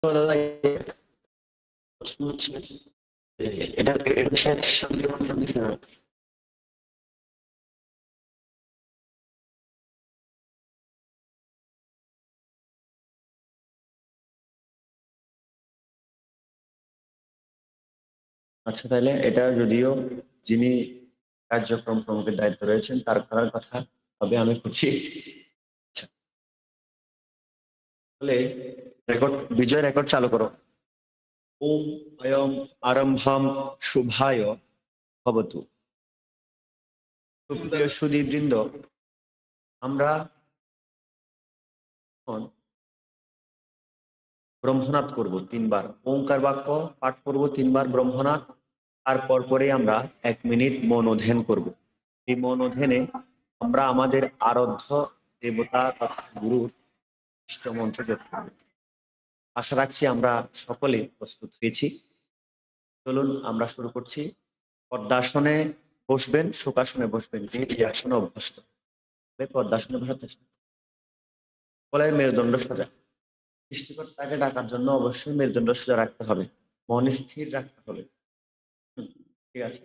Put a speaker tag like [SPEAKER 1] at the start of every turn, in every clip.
[SPEAKER 1] তো দাদা প্রশ্ন হচ্ছে যে এটা শান্তি মন্ত্র দিছে না? আচ্ছা, তাহলে এটা যদিও যিনি কার্যক্রম প্রমুখের দায়িত্ব রয়েছেন তার করার কথা, তবে আমি খুঁজছি। আচ্ছা, তাহলে রেকর্ড, বিজয় রেকর্ড চালু করো। ওম অয়ম আরম্ভম শুভায় ভবতু। সুপ্রিয় সুধীবৃন্দ, আমরা এখন ব্রহ্মনাদ করব তিনবার, ওঙ্কার বাক্য পাঠ করব তিনবার ব্রহ্মনাদ। তারপর পরে আমরা 1 মিনিট মনোধ্যান করব। এই মনোধ্যানে আমরা আমাদের আরাধ্য দেবতা তথা গুরুর ইষ্ট মন্ত্র জপ করব। আশা রাখছি আমরা সকলে প্রস্তুত হয়েছি। চলুন আমরা শুরু করছি। পদ্মাসনে বসবেন, শোকাসনে বসবেন, যে যে আসনে অভ্যস্ত। পদ্মাসনে বসার চেষ্টা, গলায় মেরুদণ্ড সোজা। সৃষ্টিকর্তাকে ডাকার জন্য অবশ্যই মেরুদণ্ড সোজা রাখতে হবে, মন স্থির রাখতে হবে। ঠিক আছে।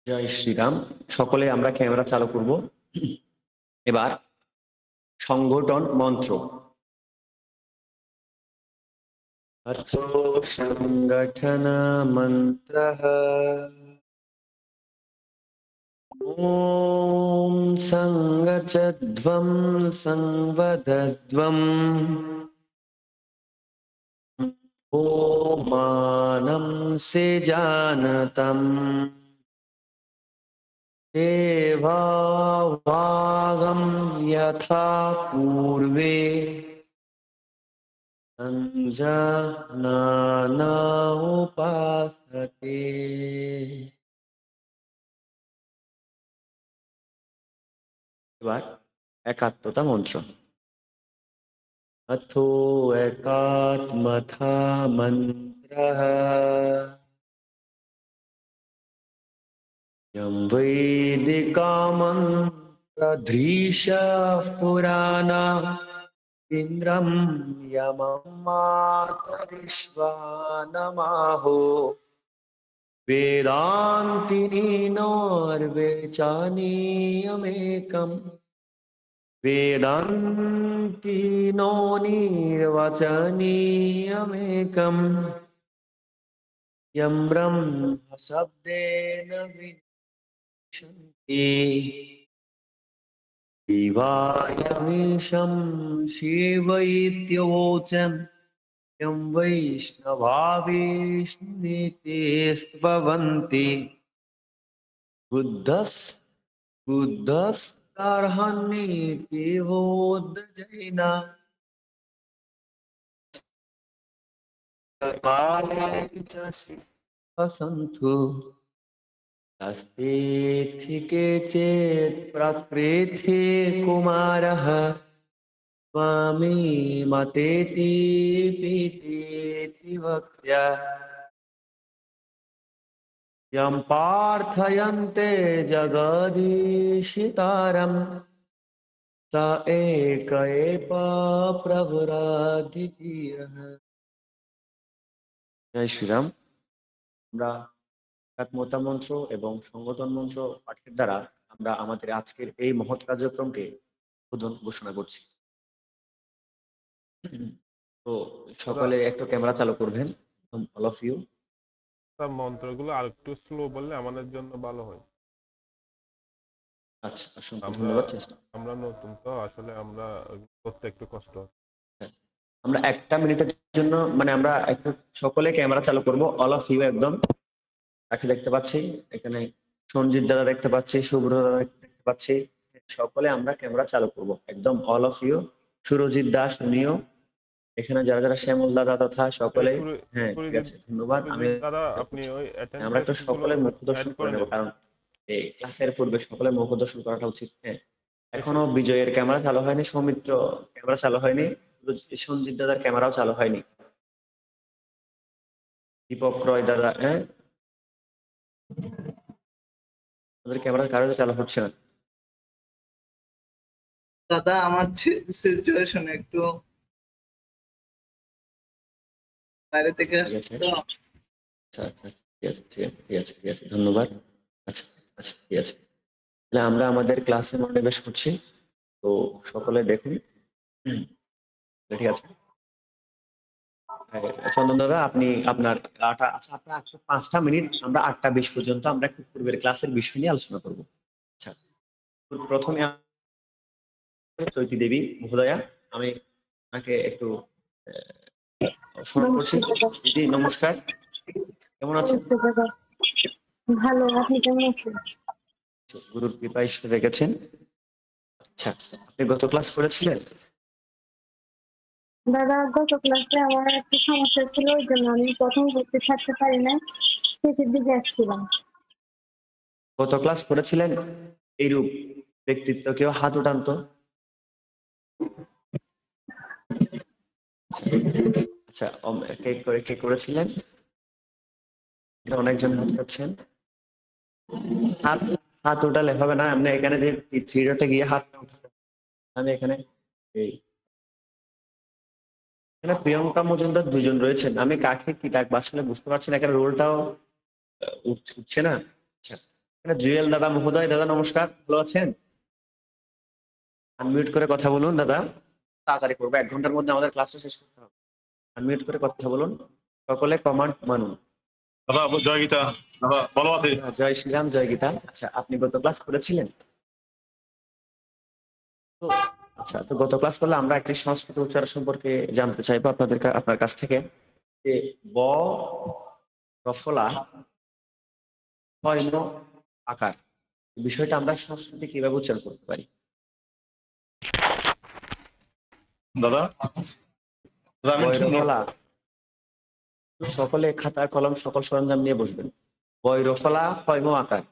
[SPEAKER 1] জয় শ্রীরাম। সকলে আমরা ক্যামেরা চালু করব। এবার সংগঠন মন্ত্র। अथो संगठन मंत्रः। ॐ संगचध्वं संवदध्वम् ओमानं सेजानतम् देवावागं यथा पूर्वे संजानाना उपासते। এবার একাত্মতা মন্ত্র। अथो एकात्मथा मन्त्रः। यं वैदिका मन्त्रधीशाः पुराणा इन्द्रं यमं मातरिश्वानमाहो वेदान्तिनीनोर्वेचानीयमेकम् वेदान्तिनो निर्वचनीयमेकम् यं ब्रह्म शब्देन विशन्ति दिवायमीशं शिवैत्योचन् यं वैष्णवा विष्णुवेतेस्त्ववन्ति बुद्धस्तार्हन्येति बोधजैना काले च सन्तु अस्तेऽधिके चेत् प्रकृते कुमारः स्वामी मतेति पीतेति वक्त्या यं प्रार्थयन्ते जगदीशितारम् सा एक एव प्रभुराद्वितीयः। জয় শ্রীরাম। আমরা একাত্মতা মন্ত্র এবং সংগঠন মন্ত্র পাঠের দ্বারা আমরা আমাদের আজকের এই মহৎ কার্যক্রমকে উদ্বোধন ঘোষণা করছি। তো সকলে একটু ক্যামেরা চালু করবেন, অল অফ ইউ।
[SPEAKER 2] মন্ত্রগুলো আর একটু স্লো বললে আমাদের জন্য ভালো হয়।
[SPEAKER 1] আচ্ছা, অসংখ্য ধন্যবাদ। চেষ্টা
[SPEAKER 2] আমরা নতুন তো আসলে আমরা করতে একটু কষ্ট।
[SPEAKER 1] আমরা 1 মিনিটের জন্য মানে আমরা একটু সকলে ক্যামেরা চালু করব, অল অফ ইউ একদম। তাকে দেখতে পাচ্ছি এখানে, সঞ্জিত দাদা দেখতে পাচ্ছি, শুভ্র দাদা দেখতে পাচ্ছি, সকলে আমরা ক্যামেরা চালু করব একদম, all of you. Surajit Das, উনিও এখানে, যারা যারা শ্যামল দাদা তথা সকলে। হ্যাঁ, ঠিক আছে, ধন্যবাদ। আমি
[SPEAKER 2] আপনি ওই
[SPEAKER 1] আমরা একটু সকলের মুখ দর্শন করে নেব, কারণ এই ক্লাসের পূর্বে সকলের মুখ দর্শন করাটা উচিত। হ্যাঁ, এখনো বিজয়ের ক্যামেরা চালু হয়নি, সৌমিত্র ক্যামেরা চালু হয়নি, সঞ্জিত দাদার ক্যামেরাও চালু হয়নি, দীপক রয় দাদা, হ্যাঁ ওদের ক্যামেরা কারো চালু হচ্ছে না।
[SPEAKER 3] দাদা আমার সিচুয়েশন একটু বাইরে থেকে আসছে তো।
[SPEAKER 1] আচ্ছা আচ্ছা, ঠিক আছে ঠিক আছে ঠিক আছে ঠিক আছে, ধন্যবাদ। আচ্ছা আচ্ছা, ঠিক আছে, তাহলে আমরা আমাদের ক্লাসে মনোনিবেশ করছি। তো সকলে দেখুন, ঠিক আছে। চন্দন দাদা, আপনি আপনার আচ্ছা, আপনার 5টা মিনিট, আমরা 8টা 20 পর্যন্ত আমরা একটু পূর্বের ক্লাসের বিষয় নিয়ে আলোচনা করব। আচ্ছা, প্রথমে চৈতি দেবী মহোদয়া, আমি আপনাকে একটু স্মরণ করছি। দিদি নমস্কার, কেমন আছেন?
[SPEAKER 4] ভালো, আপনি কেমন আছেন?
[SPEAKER 1] গুরুর কৃপা ঈশ্বর রেখেছেন। আচ্ছা, আপনি গত ক্লাস করেছিলেন?
[SPEAKER 4] দাদা, গত ক্লাসে আমার একটু সমস্যা ছিল, ওই জন্য আমি প্রথম করতে থাকতে পারি না, শেষের দিকে আসছিলাম।
[SPEAKER 1] গত ক্লাস করেছিলেন এইরূপ ব্যক্তিত্ব, কেউ হাত উঠান তো। আচ্ছা, কে করেছিলেন? অনেকজন হাত উঠাচ্ছেন। হাত উঠালে হবে না, আপনি এখানে যে থ্রি ডটে গিয়ে হাত উঠাতে, আমি এখানে প্রিয়ঙ্কা মজুমদার 2জন রয়েছেন, আমি কাকে কি ডাকবো আসলে বুঝতে পারছি না, এখানে রোলটাও উঠছে না। আচ্ছা, এখানে জুয়েল দাদা মহোদয়, দাদা নমস্কার, ভালো আছেন? আনমিউট করে কথা বলুন দাদা, তাড়াতাড়ি করবো, 1 ঘন্টার মধ্যে আমাদের ক্লাসটা শেষ করতে হবে। আনমিউট করে কথা বলুন, সকলে কমান্ড মানুন।
[SPEAKER 5] দাদা জয় গীতা, দাদা ভালো আছে?
[SPEAKER 1] জয় শ্রীরাম, জয় গীতা। আচ্ছা, আপনি গত ক্লাস করেছিলেন তো? আচ্ছা, তো গত ক্লাস করলে আমরা একটি সংস্কৃত উচ্চারণ সম্পর্কে জানতে চাইবো আপনার কাছ থেকে, যে ব রফলা হয়ন আকার, বিষয়টা আমরা সংস্কৃতে কিভাবে উচ্চারণ করতে পারি?
[SPEAKER 5] দাদা
[SPEAKER 1] বৈরফলা, সকলে খাতা কলম সকল সরঞ্জাম নিয়ে বসবেন। বৈরফলা হয়ম আকার।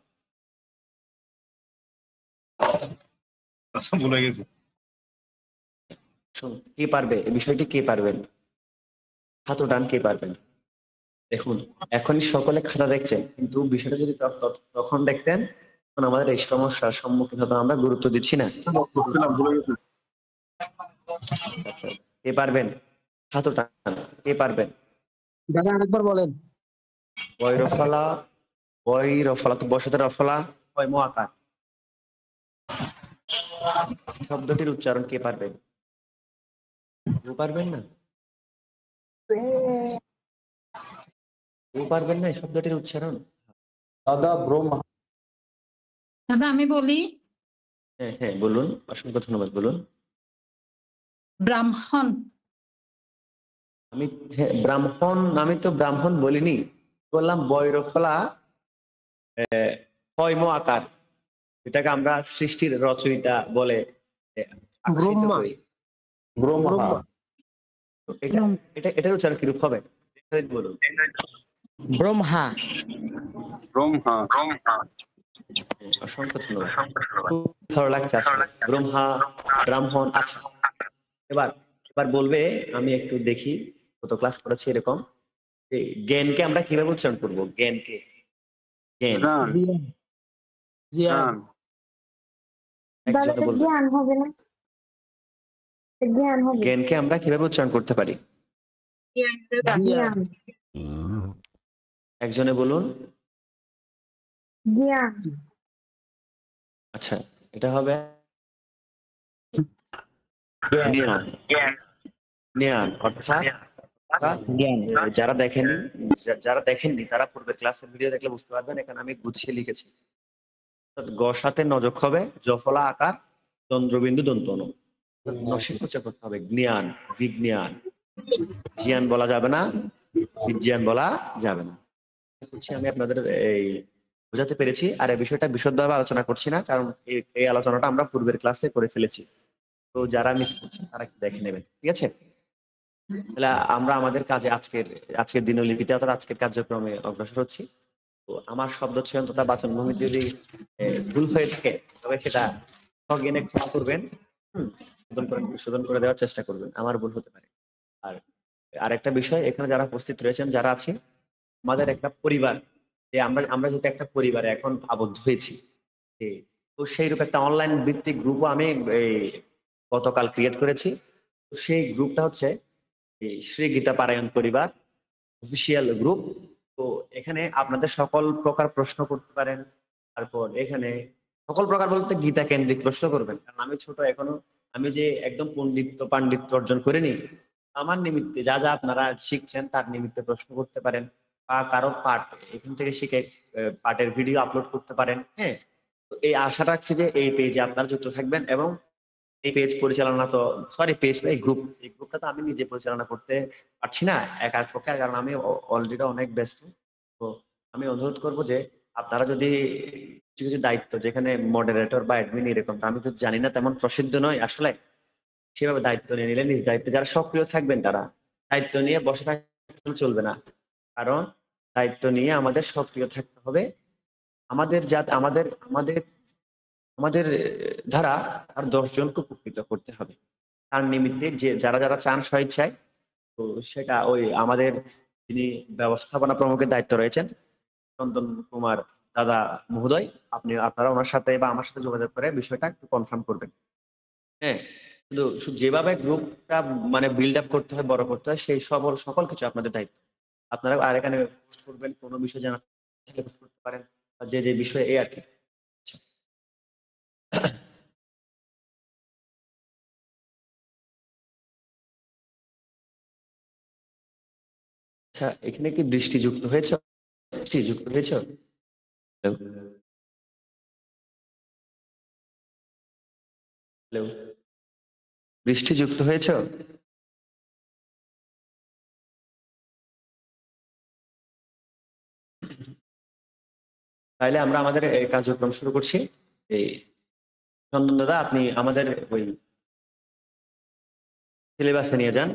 [SPEAKER 5] ভুলে গেছি।
[SPEAKER 1] কে পারবে এই বিষয়টি, কে পারবেন? হাত উঠান, কে পারবেন? দেখুন, এখনই সকলে খাতা দেখছেন, কিন্তু বিষয়টা যদি তখন দেখতেন, তখন আমাদের এই সমস্যার সম্মুখীন হতাম। আমরা গুরুত্ব দিচ্ছি না। আচ্ছা, কে পারবেন? হাত উঠান, কে পারবেন?
[SPEAKER 3] দাদা আরেকবার বলেন।
[SPEAKER 1] বৈরফলা, তো বসতের রফলা হয়ম আকার, শব্দটির উচ্চারণ কে পারবেন? কেউ পারবেন না? কেউ পারবেন না এই শব্দটির উচ্চারণ?
[SPEAKER 6] দাদা ব্রহ্মা।
[SPEAKER 7] দাদা আমি বলি।
[SPEAKER 1] হ্যাঁ হ্যাঁ, বলুন, অসংখ্য ধন্যবাদ, বলুন।
[SPEAKER 7] ব্রাহ্মণ।
[SPEAKER 1] হ্যাঁ, ব্রাহ্মণ, আমি তো ব্রাহ্মণ বলিনি, বললাম বৈরফলা হয়ম আকার, এটাকে আমরা সৃষ্টির রচয়িতা বলে আখ্যায়িত করি।
[SPEAKER 6] ব্রহ্মা।
[SPEAKER 1] এটার উচ্চারণ কিরূপ হবে বলুন?
[SPEAKER 3] ব্রহ্মা।
[SPEAKER 1] অসংখ্য ধন্যবাদ, খুব ভালো লাগছে আসলে। ব্রহ্মা, ব্রাহ্মণ। আচ্ছা, এবার বলবে, আমি একটু দেখি, কত ক্লাস করেছি এরকম, জ্ঞানকে আমরা কিভাবে উচ্চারণ করবো? জ্ঞানকে
[SPEAKER 4] দাদা, জ্ঞান হবে না? জ্ঞান হবে।
[SPEAKER 1] জ্ঞানকে আমরা কিভাবে উচ্চারণ করতে পারি?
[SPEAKER 4] জ্ঞান।
[SPEAKER 1] একজনে বলুন।
[SPEAKER 4] জ্ঞান।
[SPEAKER 1] আচ্ছা, এটা হবে জ্ঞান। জ্ঞান অর্থাৎ
[SPEAKER 3] জ্ঞান।
[SPEAKER 1] যারা দেখেননি তারা পূর্বের ক্লাসের ভিডিও দেখলে বুঝতে পারবেন, এখানে আমি গুছিয়ে লিখেছি। গ সাথে নজক হবে, জফলা আকার, চন্দ্রবিন্দু দন্ত ন। নসিক উচ্চারণ করতে হবে জ্ঞান, বিজ্ঞান। জিয়ান বলা যাবে না, বিজ্ঞান বলা যাবে না। আমি আপনাদের এই বোঝাতে পেরেছি। আর এই বিষয়টা বিশদভাবে আলোচনা করছি না, কারণ এই আলোচনাটা আমরা পূর্বের ক্লাসে করে ফেলেছি। তো যারা মিস করছেন তারা একটু দেখে নেবেন, ঠিক আছে? তাহলে আমরা আমাদের কাজে আজকের দিনলিপিতে অর্থাৎ আজকের কার্যক্রমে অগ্রসর হচ্ছি। তো আমার শব্দ চয়ন তথা বাচনভূমি যদি ভুল হয়ে থাকে তবে সেটা সজ্ঞানে ক্ষমা করবেন, শোধন করে দেওয়ার চেষ্টা করবেন, আমার ভুল হতে পারে। আর আরেকটা বিষয়, এখানে যারা উপস্থিত রয়েছেন, যারা আছি, আমাদের একটা পরিবার, যে আমরা যেটা একটা পরিবারে এখন আবদ্ধ হয়েছি, তো সেই রূপে একটা অনলাইন ভিত্তিক গ্রুপও আমি এই গতকাল ক্রিয়েট করেছি। তো সেই গ্রুপটা হচ্ছে এই শ্রী গীতা পারায়ণ পরিবার অফিসিয়াল গ্রুপ। তো এখানে আপনাদের সকল প্রকার প্রশ্ন করতে পারেন। তারপর এখানে সকল প্রকার বলতে গীতা কেন্দ্রিক প্রশ্ন করবেন, কারণ আমি ছোট এখনো, আমি যে একদম পাণ্ডিত্য অর্জন করিনি। আমার নিমিত্তে যা যা আপনারা শিখছেন তার নিমিত্তে প্রশ্ন করতে পারেন, বা কারো পাঠ এখান থেকে শিখে পাঠের ভিডিও আপলোড করতে পারেন। হ্যাঁ, তো এই আশা রাখছি যে এই পেজে আপনারা যুক্ত থাকবেন, এবং এই পেজ পরিচালনা তো পেজ না, এই গ্রুপটা তো আমি নিজে পরিচালনা করতে পারছি না একার পক্ষে, কারণ আমি অলরেডি অনেক ব্যস্ত। তো আমি অনুরোধ করব যে আপনারা যদি কিছু কিছু দায়িত্ব, যেখানে মডারেটর বা অ্যাডমিন এরকম, তো আমি তো জানি না, তেমন প্রসিদ্ধ নয় আসলে, সেভাবে দায়িত্ব নিয়ে নিলে নিজ দায়িত্বে যারা সক্রিয় থাকবেন তারা দায়িত্ব নিয়ে বসে থাকলে চলবে না, কারণ দায়িত্ব নিয়ে আমাদের সক্রিয় থাকতে হবে। আমাদের আমাদের আমাদের আমাদের দ্বারা আর 10 জনকে উপকৃত করতে হবে। তার নিমিত্তে যে যারা যারা চান স্বেচ্ছায়, তো সেটা ওই আমাদের যিনি ব্যবস্থাপনা প্রমুখের দায়িত্ব রয়েছেন চন্দন কুমার দাদা মহোদয়, আপনারা ওনার সাথে বা আমার সাথে যোগাযোগ করে বিষয়টা একটু কনফার্ম করবেন। হ্যাঁ, কিন্তু যেভাবে গ্রুপটা মানে বিল্ড আপ করতে হয়, বড় করতে হয়, সেই সকল কিছু আপনাদের দায়িত্ব। আপনারা আর এখানে পোস্ট করবেন, কোনো বিষয় জানা থাকলে পোস্ট করতে পারেন, যে যে বিষয়ে এই আর কি। আচ্ছা, আচ্ছা, এখানে কি বৃষ্টি যুক্ত হয়েছে? বৃষ্টি যুক্ত হয়েছে? হ্যালো, হ্যালো, বৃষ্টি যুক্ত হয়েছে? তাহলে আমরা আমাদের এই কার্যক্রম শুরু করছি। এই চন্দন দাদা, আপনি আমাদের ওই সিলেবাসে নিয়ে যান,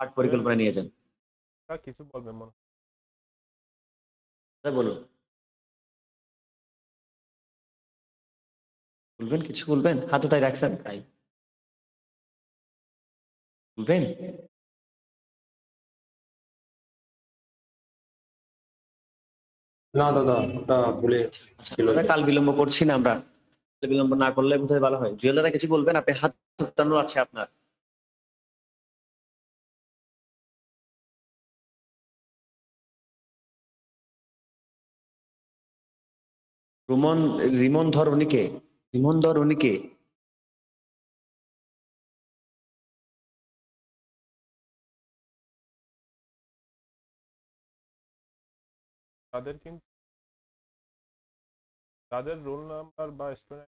[SPEAKER 1] পাঠ পরিকল্পনা নিয়ে যান।
[SPEAKER 2] কিছু বলবেন মনে হয়?
[SPEAKER 1] বলুন, বলবেন, কিছু বলবেন? হাত উঠাই রাখছেন, তাই বলবেন।
[SPEAKER 6] না দাদা, ওটা ভুলে ছিল।
[SPEAKER 1] দাদা, কাল বিলম্ব করছি না আমরা, বিলম্ব না করলে বোধহয় ভালো হয়। জুয়েল দাদা কিছু বলবেন? আপনি হাত উত্তানো আছে আপনার। রুমন রিমন ধর, উনি কে? রিমন ধর, উনি কে?
[SPEAKER 2] তাদের কিন্তু তাদের রোল নাম্বার বা স্টুডেন্ট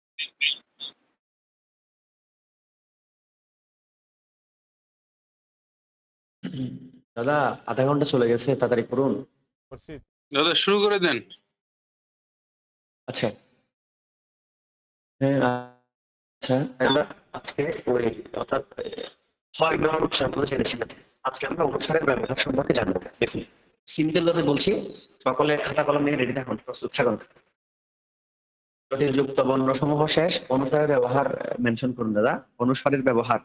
[SPEAKER 1] দাদা, আধা ঘন্টা চলে গেছে, তাড়াতাড়ি করুন।
[SPEAKER 2] করছি।
[SPEAKER 8] দাদা শুরু করে দেন।
[SPEAKER 1] আচ্ছা, হ্যাঁ, আচ্ছা, আমরা আজকে ওই অর্থাৎ ছয় গ্রহণ উৎসব ছেড়েছিলাম। আজকে আমরা অনুসারের ব্যবহার সম্পর্কে জানবো। দেখুন, সিম্পল ভাবে বলছি, সকলে খাতা কলম নিয়ে রেডি থাকুন, প্রস্তুত থাকুন। যুক্ত বর্ণ সমূহ শেষ, অনুসারের ব্যবহার মেনশন করুন দাদা। অনুসারের ব্যবহার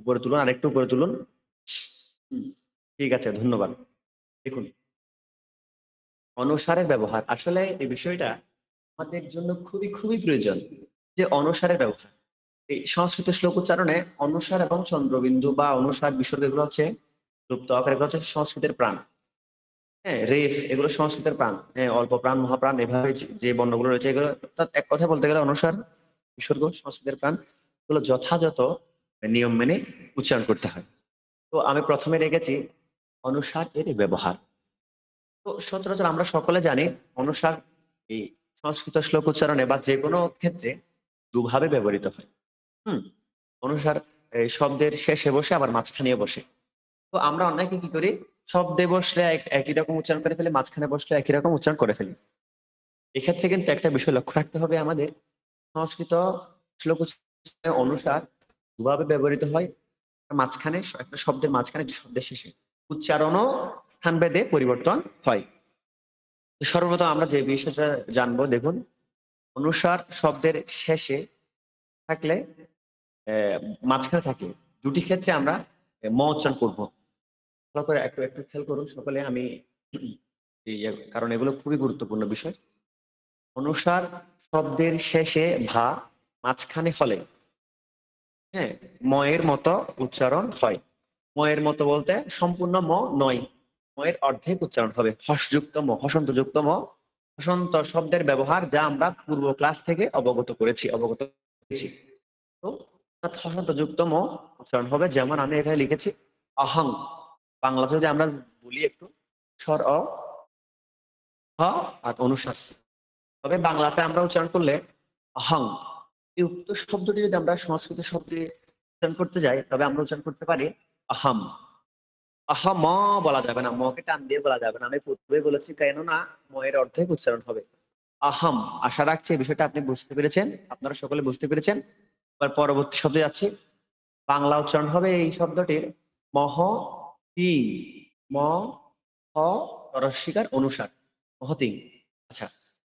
[SPEAKER 1] উপরে তুলুন, আরেকটু উপরে তুলুন। ঠিক আছে, ধন্যবাদ। দেখুন, অনুসারের ব্যবহার, আসলে এই বিষয়টা আমাদের জন্য খুবই খুবই প্রয়োজন, যে অনুসারের ব্যবহার। এই সংস্কৃত শ্লোক উচ্চারণে অনুসার এবং চন্দ্রবিন্দু বা অনুসার বিসর্গ এগুলো হচ্ছে লুপ্ত আকার, এগুলো হচ্ছে সংস্কৃতের প্রাণ। হ্যাঁ, রেফ এগুলো সংস্কৃতের প্রাণ। হ্যাঁ, অল্প প্রাণ, মহাপ্রাণ, এভাবে যে বর্ণগুলো রয়েছে এগুলো, অর্থাৎ এক কথা বলতে গেলে অনুসার বিসর্গ সংস্কৃতের প্রাণ, এগুলো যথাযথ নিয়ম মেনে উচ্চারণ করতে হয়। তো আমি প্রথমে রেখেছি অনুসার এর ব্যবহার। তো সচরাচর আমরা সকলে জানি অনুসার এই সংস্কৃত শ্লোক উচ্চারণে বা যে কোনো ক্ষেত্রে দুভাবে ব্যবহৃত হয়। অনুসার এই শব্দের শেষে বসে আবার মাঝখানে বসে। তো আমরা অনেকে কি করি, শব্দে বসলে একই রকম উচ্চারণ করে ফেলি, মাঝখানে বসলে একই রকম উচ্চারণ করে ফেলি। এক্ষেত্রে কিন্তু একটা বিষয় লক্ষ্য রাখতে হবে আমাদের, সংস্কৃত শ্লোক উচ্চারণে অনুসার দুভাবে ব্যবহৃত হয়। মাঝখানে একটা শব্দের মাঝখানে একটা শব্দের শেষে উচ্চারণও স্থানভেদে পরিবর্তন হয়। সর্বপ্রথম আমরা যে বিষয়টা জানবো, দেখুন অনুসার শব্দের শেষে থাকলে মাঝখানে থাকে, দুটি ক্ষেত্রে আমরা ম উচ্চারণ করবো। ভালো করে একটু একটু খেয়াল করুন সকলে, আমি কারণ এগুলো খুবই গুরুত্বপূর্ণ বিষয়। অনুসার শব্দের শেষে ভা, মাঝখানে হলে হ্যাঁ ময়ের মতো উচ্চারণ হয়। ময়ের মতো বলতে সম্পূর্ণ ম নয়, ময়ের অর্ধেক উচ্চারণ হবে। হসযুক্ত ম, হসন্তযুক্ত ম, হসন্ত শব্দের ব্যবহার যা আমরা পূর্ব ক্লাস থেকে অবগত করেছি। তো হসন্তযুক্ত ম উচ্চারণ হবে। যেমন আমি এখানে লিখেছি অহং, বাংলাতে যদি আমরা বলি একটু স্বর অ, হ আর অনুসার, তবে বাংলাতে আমরা উচ্চারণ করলে অহং। এই উক্ত শব্দটি যদি আমরা সংস্কৃত শব্দে উচ্চারণ করতে যাই তবে আমরা উচ্চারণ করতে পারি আহম। আহম বলা যাবে না, মকে টান দিয়ে বলা যাবে না। আমি পূর্বে বলেছি কেননা ময়ের অর্ধেক উচ্চারণ হবে। আহম, আশা রাখছি এই বিষয়টা আপনি বুঝতে পেরেছেন, আপনারা সকলে বুঝতে পেরেছেন। এবার পরবর্তী শব্দে যাচ্ছি। বাংলা উচ্চারণ হবে এই শব্দটির মহ তিং, ম হ রস্বীকার অনুসার, মহতিং। আচ্ছা,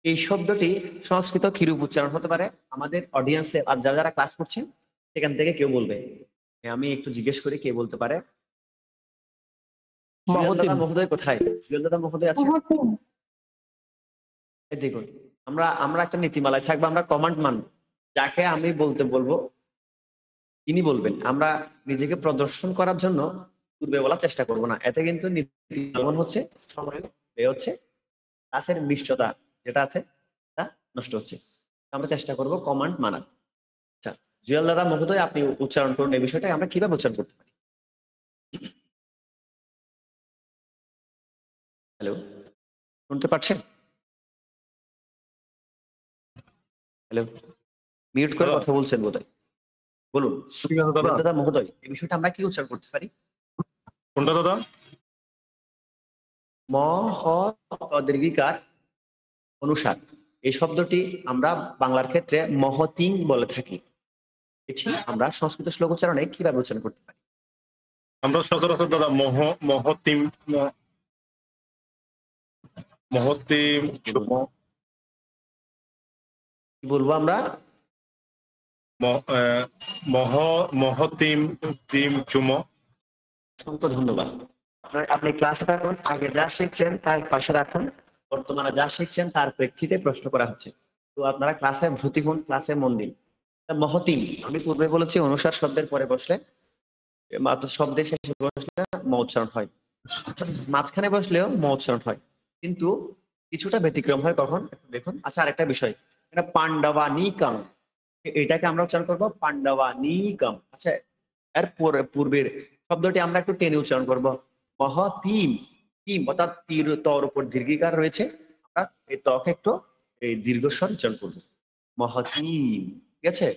[SPEAKER 1] এই শব্দটি সংস্কৃত কিরূপ উচ্চারণ হতে পারে আমাদের অডিয়েন্সে আর যারা যারা ক্লাস করছেন সেখান থেকে কেউ বলবে? আমি একটু জিজ্ঞেস করি কে বলতে পারে। জুয়েল দাদা মহোদয় কোথায়? জুয়েল দাদা মহোদয় আছেন? এই দেখুন, আমরা একটা নীতিমালায় থাকবো, আমরা কমান্ড মানব। যাকে আমি বলতে বলবো তিনি বলবেন। আমরা নিজেকে প্রদর্শন করার জন্য পূর্বে বলার চেষ্টা করব না, এতে কিন্তু নীতি হচ্ছে, সময় ব্যয় হচ্ছে, ক্লাসের মিষ্টতা যেটা আছে তা নষ্ট হচ্ছে। আমরা চেষ্টা করব কমান্ড মানার। আচ্ছা, জুয়েল দাদা মহোদয় আপনি উচ্চারণ করুন এই বিষয়টা আমরা কিভাবে উচ্চারণ করতে পারি। হ্যালো, শুনতে পাচ্ছেন? হ্যালো, মিউট করে কথা বলছেন বোধহয়, বলুন।
[SPEAKER 5] ঠিক আছে দাদা।
[SPEAKER 1] দাদা মহোদয় এই বিষয়টা আমরা কি উচ্চারণ করতে পারি?
[SPEAKER 5] কোনটা দাদা?
[SPEAKER 1] ম হ দীর্ঘিকার অনুসার, এই শব্দটি আমরা বাংলার ক্ষেত্রে মহতিং বলে থাকি। এটি আমরা সংস্কৃত শ্লোক উচ্চারণে কিভাবে উচ্চারণ করতে পারি?
[SPEAKER 5] আমরা সচরাচর দাদা মহতিম
[SPEAKER 1] কি বলবো আমরা?
[SPEAKER 5] মহতিম তিম চুম।
[SPEAKER 1] অসংখ্য ধন্যবাদ। আপনি ক্লাসে থাকুন, আগে যা শিখছেন তার পাশে রাখুন, বর্তমানে যা শিখছেন তার প্রেক্ষিতে প্রশ্ন করা হচ্ছে। তো আপনারা ক্লাসে ভর্তি হন, ক্লাসে মন দিন। মহতিম আমি পূর্বে বলেছি অনুসার শব্দের পরে বসলে, শব্দের শেষে বসলে ম উচ্চারণ হয়, মাঝখানে বসলেও ম উচ্চারণ হয়, কিন্তু কিছুটা ব্যতিক্রম হয়। কখন দেখুন। আচ্ছা, আরেকটা বিষয়, এটা পাণ্ডবানিকম, এটাকে আমরা উচ্চারণ করবো পাণ্ডবানিকম। আচ্ছা, এর পূর্বের শব্দটি আমরা একটু টেনে উচ্চারণ করবো মহতিম। তিম অর্থাৎ তীর তর উপর দীর্ঘিকার রয়েছে, আমরা এই তকে একটু এই দীর্ঘস্বর উচ্চারণ করবো মহতিম। ঠিক আছে?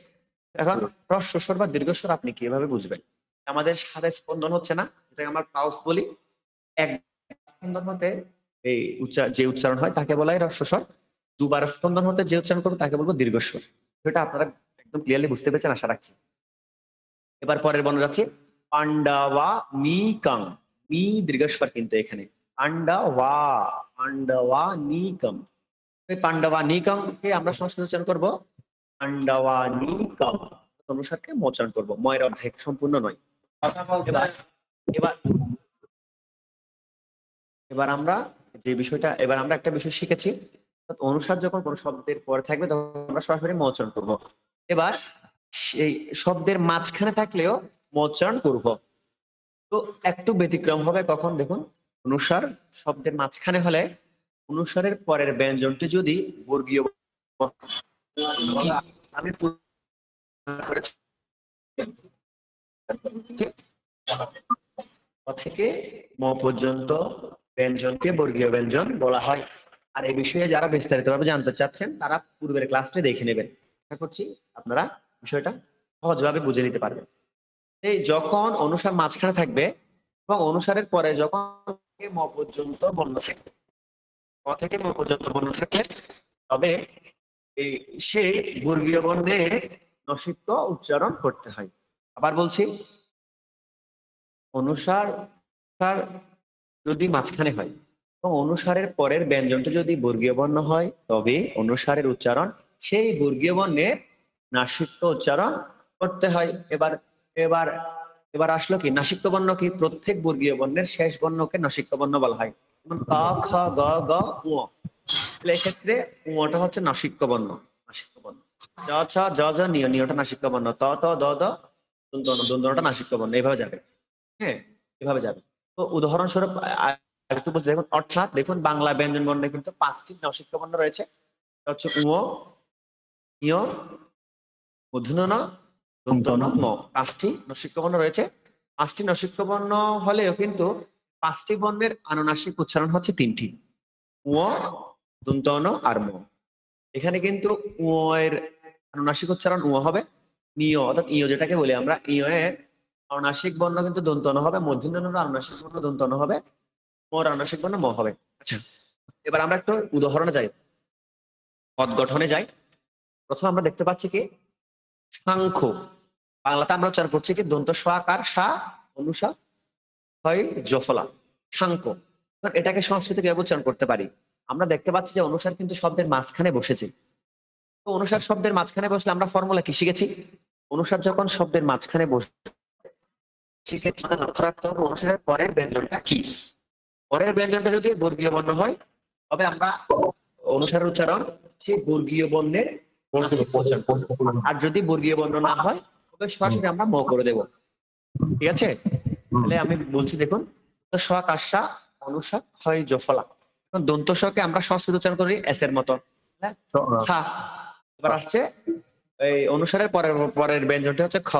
[SPEAKER 1] এখন হ্রস্বস্বর বা দীর্ঘস্বর আপনি কিভাবে বুঝবেন? আমাদের সাথে স্পন্দন হচ্ছে না, এটাকে আমরা পাউস বলি। এক স্পন্দন হতে এই যে উচ্চারণ হয় তাকে বলা হয় হ্রস্বস্বর। দুবার স্পন্দন হতে যে উচ্চারণ করবো তাকে বলবো দীর্ঘস্বর। সেটা আপনারা একদম ক্লিয়ারলি বুঝতে পেরেছেন আশা রাখছি। এবার পরের বর্ণ যাচ্ছে পাণ্ডবা নিকম। মি দীর্ঘস্বর কিন্তু এখানে পাণ্ডবা নিকম। পাণ্ডবা নিকম কে আমরা সংস্কৃত উচ্চারণ করবো পাণ্ডবা নিকম, অনুসারকে উচ্চারণ করবো, ময়ের অর্ধেক, সম্পূর্ণ নয়। এবার এবার আমরা যে বিষয়টা, এবার আমরা একটা বিষয় শিখেছি, অনুসার যখন কোন শব্দের পরে থাকবে তখন আমরা সরাসরি ম উচ্চারণ করবো। এবার সেই শব্দের মাঝখানে থাকলেও ম উচ্চারণ করব। তো একটু ব্যতিক্রম হবে কখন দেখুন, অনুসার শব্দের মাঝখানে হলে অনুসারের পরের ব্যঞ্জনটি যদি বর্গীয় আমি থেকে ম পর্যন্ত ব্যঞ্জনকে বর্গীয় ব্যঞ্জন বলা হয়। আর এই বিষয়ে যারা বিস্তারিতভাবে জানতে চাচ্ছেন তারা পূর্বের ক্লাসটি দেখে নেবেন। আশা করছি আপনারা বিষয়টা সহজভাবে বুঝে নিতে পারবেন। এই যখন অনুসার মাঝখানে থাকবে এবং অনুসারের পরে যখন ম পর্যন্ত বর্ণ থাকবে, ক থেকে ম পর্যন্ত বর্ণ থাকলে তবে এই সেই বর্গীয় বর্ণে নসিক্ত উচ্চারণ করতে হয়। আবার বলছি, অনুসার যদি মাঝখানে হয় এবং অনুসারের পরের ব্যঞ্জনটা যদি বর্গীয় বর্ণ হয় তবে অনুসারের উচ্চারণ সেই বর্গীয় বর্ণের নাসিক্য উচ্চারণ করতে হয়। এবার এবার এবার আসলো কি নাসিক্য বর্ণ কি, প্রত্যেক বর্গীয় বর্ণের শেষ বর্ণকে নাসিক্য বর্ণ বলা হয়। যেমন ক খ গ গ উ। এক্ষেত্রে উটা হচ্ছে নাসিক্য বর্ণ, নাসিক্য বর্ণ। জ ছ জ জ নিয়, নিয়টা নাসিক্য বর্ণ। ত ত দ দ দন্তন, দন্তনটা নাসিক্য বর্ণ। এইভাবে যাবে, হ্যাঁ এভাবে যাবে। তো উদাহরণস্বরূপ একটু বলতে দেখুন, অর্থাৎ দেখুন বাংলা ব্যঞ্জন বর্ণে কিন্তু 5টি নাসিক্য বর্ণ রয়েছে। হচ্ছে উ, ইয়, মূর্ধন্য ন, দন্তন ম। 5টি নাসিক্য বর্ণ রয়েছে। 5টি নাসিক্য বর্ণ হলেও কিন্তু 5টি বর্ণের আনুনাসিক উচ্চারণ হচ্ছে 3টি, উ, দন্তন আর ম। এখানে কিন্তু উ এর আনুনাসিক উচ্চারণ উ হবে, নিয় অর্থাৎ ইয় যেটাকে বলি আমরা, ইয় এর আনুনাসিক বর্ণ কিন্তু দন্তন হবে, মূর্ধন্য ন আনুনাসিক বর্ণ দন্তন হবে, মোর আনুনাসিক বর্ণ ম হবে। আচ্ছা, এবার আমরা একটু উদাহরণে যাই, পদ গঠনে যাই। প্রথমে আমরা দেখতে পাচ্ছি কি সাংখ্য, বাংলাতে আমরা উচ্চারণ করছি কি দন্ত স্বাকার সা অনুসা হয় জফলা, সাংখ্য। এটাকে সংস্কৃতে কিভাবে উচ্চারণ করতে পারি? আমরা দেখতে পাচ্ছি যে অনুসার কিন্তু শব্দের মাঝখানে বসেছে। তো অনুসার শব্দের মাঝখানে বসলে আমরা ফর্মুলা কি শিখেছি? অনুসার যখন শব্দের মাঝখানে বসে শিখেছি, লক্ষ্য রাখতে হবে অনুসারের পরের ব্যঞ্জনটা কি। পরের ব্যঞ্জনটা যদি বর্গীয় বর্ণ হয় তবে আমরা অনুসারের উচ্চারণ সেই বর্গীয় বর্ণের, আর যদি বর্গীয় বর্ণ না হয় তবে সরাসরি আমরা ম করে দেব। ঠিক আছে, তাহলে আমি বলছি দেখুন, স্বাকাশা অনুসা হয় জফলা। দন্ত স্বকে আমরা সংস্কৃত উচ্চারণ করি এস এর মতো, সা। এবার আসছে এই অনুসারের পরের ব্যঞ্জনটা হচ্ছে খ।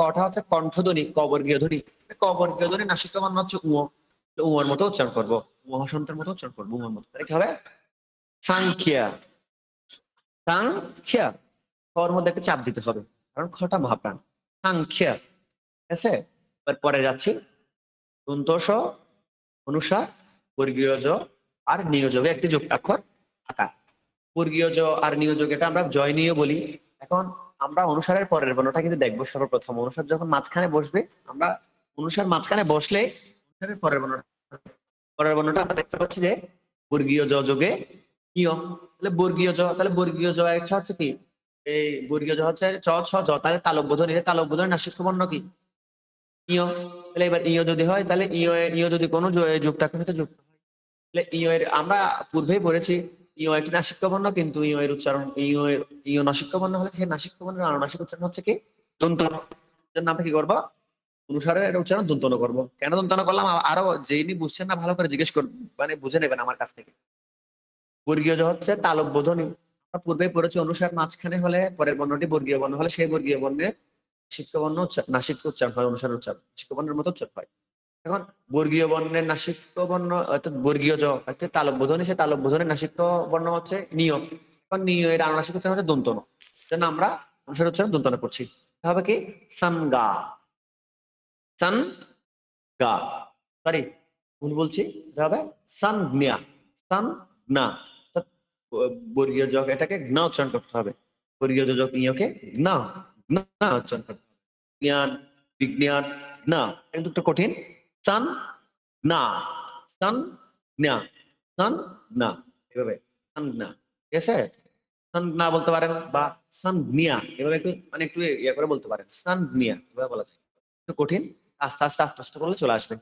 [SPEAKER 1] কটা হচ্ছে কণ্ঠধ্বনি, ক বর্গীয় ধ্বনি। ক বর্গীয় ধ্বনি নাসিক্য বর্ণ হচ্ছে উ, উর মতো উচ্চারণ করবো, মহাসন্তের মতো উচ্চারণ করবো, উর মতো। তাহলে কি হবে? সাংখ্যা, সাংখ্যা। খর মধ্যে একটা চাপ দিতে হবে কারণ খটা মহাপ্রাণ। সাংখ্যা, ঠিক আছে। এবার পরে যাচ্ছি, দন্ত স অনুসার বর্গীয় জ আর নিয়োজকে একটি যুক্তাক্ষর আকার। বর্গীয় জ আর নিয়োজক এটা আমরা জয় নিয়ে বলি। এখন আমরা অনুসারের পরের বর্ণটা কিন্তু দেখবো সর্বপ্রথম। অনুসার যখন মাঝখানে বসবে, আমরা অনুসার মাঝখানে বসলে অনুসারের পরের বর্ণটা আমরা দেখতে পাচ্ছি যে বর্গীয় জ যোগে নিয়। তাহলে বর্গীয় জ, তাহলে বর্গীয় জ একটা হচ্ছে কি, এই বর্গীয় জ হচ্ছে চ ছ জ, তাহলে তালব্য ধ্বনি, তালব্য ধ্বনি নাসিক্য বর্ণ কি ইয়। তাহলে এবার ইয় যদি হয় তাহলে ইয় যদি কোনো যুক্তাক্ষর সাথে যুক্ত হয় তাহলে ইয় এর, আমরা পূর্বেই পড়েছি ইয় একটি নাসিক্য বর্ণ, কিন্তু ইয় এর উচ্চারণ ইয় নাসিক্য বর্ণ হলে সেই নাসিক্য বর্ণের আনুনাসিক উচ্চারণ হচ্ছে কি দন্তন। জন্য আমরা কি করবো? অনুসারের উচ্চারণ দন্তন করবো। কেন দন্তন করলাম আরো যিনি বুঝছেন না ভালো করে জিজ্ঞেস করবেন, মানে বুঝে নেবেন আমার কাছ থেকে। বর্গীয় জ হচ্ছে তালব্য ধ্বনি, আমরা পূর্বেই পড়েছি অনুসার মাঝখানে হলে পরের বর্ণটি বর্গীয় বর্ণ হলে সেই বর্গীয় বর্ণের নাসিক্য বর্ণ নাসিক্য উচ্চারণ হয়, অনুসার উচ্চারণ নাসিক্য বর্ণের মতো উচ্চারণ হয়। এখন বর্গীয় বর্ণের নাসিক্য বর্ণ অর্থাৎ বর্গীয় জ একটা তালব্য ধ্বনি, সেই তালব্য ধ্বনির নাসিক্য বর্ণ হচ্ছে নিয়। এখন নিয় এর আনুনাসিক উচ্চারণ হচ্ছে দন্তন, জন্য আমরা অনুসার উচ্চারণ দন্তন করছি। হবে কি সানগা, সানগা, সরি ভুল বলছি, হবে সানজ্ঞা, সানজ্ঞা। বর্গীয় যোগ এটাকে জ্ঞা উচ্চারণ করতে হবে, বর্গীয় যোগ নিয়কে জ্ঞা, জ্ঞা উচ্চারণ করতে হবে। জ্ঞান, বিজ্ঞান, না কিন্তু একটু কঠিন। সান না, সান না, সান না, এভাবে সান না, ঠিক আছে। সান না বলতে পারেন বা সান নিয়া, এভাবে একটু মানে একটু ইয়ে করে বলতে পারেন, সান নিয়া এভাবে বলা যায়। একটু কঠিন, আস্তে আস্তে আস্তে আস্তে করলে চলে আসবে।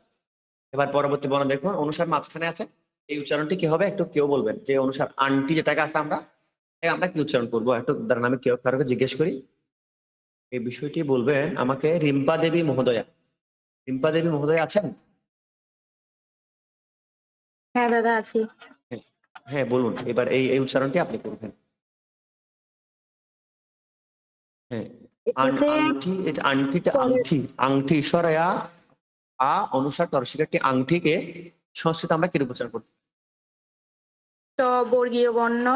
[SPEAKER 1] এবার পরবর্তী বর্ণ দেখুন, অনুসার মাঝখানে আছে, এই উচ্চারণটি কি হবে একটু কেউ বলবেন যে অনুসার আনটি যেটাকে আছে আমরা কি উচ্চারণ করবো? একটু দাঁড়ান আমি কেউ কারোকে জিজ্ঞেস করি। এই বিষয়টি বলবেন আমাকে রিম্পা দেবী মহোদয়া। রিম্পা দেবী মহোদয়া আছেন?
[SPEAKER 4] হ্যাঁ দাদা আছি।
[SPEAKER 1] হ্যাঁ বলুন, এবার এই উচ্চারণটি আপনি করবেন। হ্যাঁ,
[SPEAKER 4] এটাতে
[SPEAKER 1] আংটি, এটা আংটিটা আংটি, আংটি সরায়া আ অনুসার তরসিকারটি আংটিকে সংস্কৃত আমরা কি উচ্চারণ করব?
[SPEAKER 8] ট বর্গীয় বর্ণ,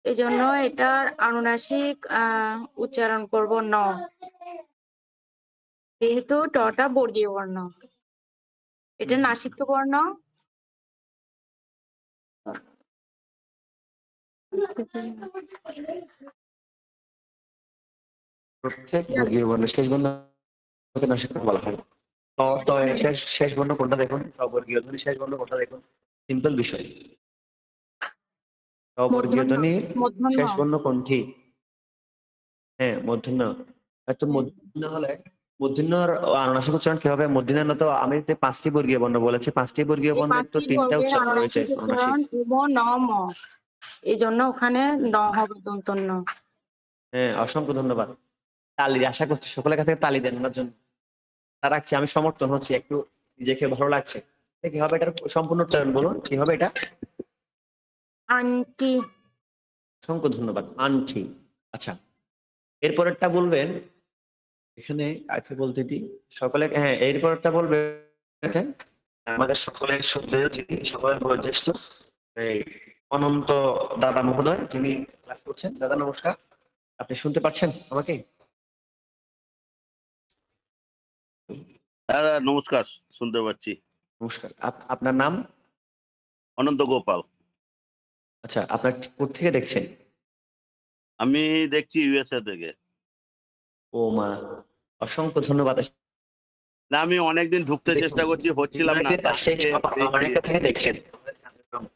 [SPEAKER 8] এজন্য এটার আনুনাসিক উচ্চারণ করব ন, যেহেতু টটা বর্গীয় বর্ণ, এটা নাসিক্য বর্ণ।
[SPEAKER 1] প্রত্যেক বর্গীয় বর্ণের শেষ বর্ণকে নাসিক্য বলা হয়। ত এর শেষ বর্ণ কোনটা দেখুন, স্ববর্গীয় ধ্বনি শেষ বর্ণ কোনটা দেখুন, সিম্পল বিষয়। স্ববর্গীয় ধ্বনি শেষ বর্ণ কোনটি? হ্যাঁ মূর্ধন্য। এত মূর্ধন্য হলে মূর্ধন্যর আনুনাসিক উচ্চারণ কি হবে? মূর্ধন্য তো আমি যে 5টি বর্গীয় বর্ণ বলেছি, 5টি বর্গীয় বর্ণের তো 3টা উচ্চারণ রয়েছে আনুনাসিক।
[SPEAKER 8] ন ম, এই জন্য ওখানে ন হবে দন্ত ন।
[SPEAKER 1] হ্যাঁ, অসংখ্য ধন্যবাদ। তালি, আশা করছি সকলের কাছে তালি দেন ওনার জন্য। তা রাখছি, আমি সমর্থন হচ্ছি, একটু নিজেকে ভালো লাগছে। কি হবে এটার সম্পূর্ণ উচ্চারণ বলুন, কি হবে এটা?
[SPEAKER 8] আন্টি।
[SPEAKER 1] অসংখ্য ধন্যবাদ, আন্টি। আচ্ছা, এরপরেরটা বলবেন এখানে আইফে বলতে দিই সকলে। হ্যাঁ, এরপরেরটা বলবেন আমাদের সকলের শ্রদ্ধেয় যিনি সকলের বয়োজ্যেষ্ঠ এই অনন্ত দাদা মহোদয়, যিনি ক্লাস করছেন। দাদা নমস্কার, আপনি শুনতে পাচ্ছেন আমাকে?
[SPEAKER 9] হ্যাঁ নমস্কার, শুনতে পাচ্ছি।
[SPEAKER 1] নমস্কার, আপনার নাম?
[SPEAKER 9] অনন্ত গোপাল।
[SPEAKER 1] আচ্ছা, আপনার কোথা থেকে দেখছেন?
[SPEAKER 9] আমি দেখছি ইউএসএ থেকে।
[SPEAKER 1] ও মা, অসংখ্য ধন্যবাদ।
[SPEAKER 9] না, আমি অনেকদিন ঢুকতে চেষ্টা করছি, হচ্ছিলাম না।
[SPEAKER 1] আমেরিকা থেকে দেখছেন,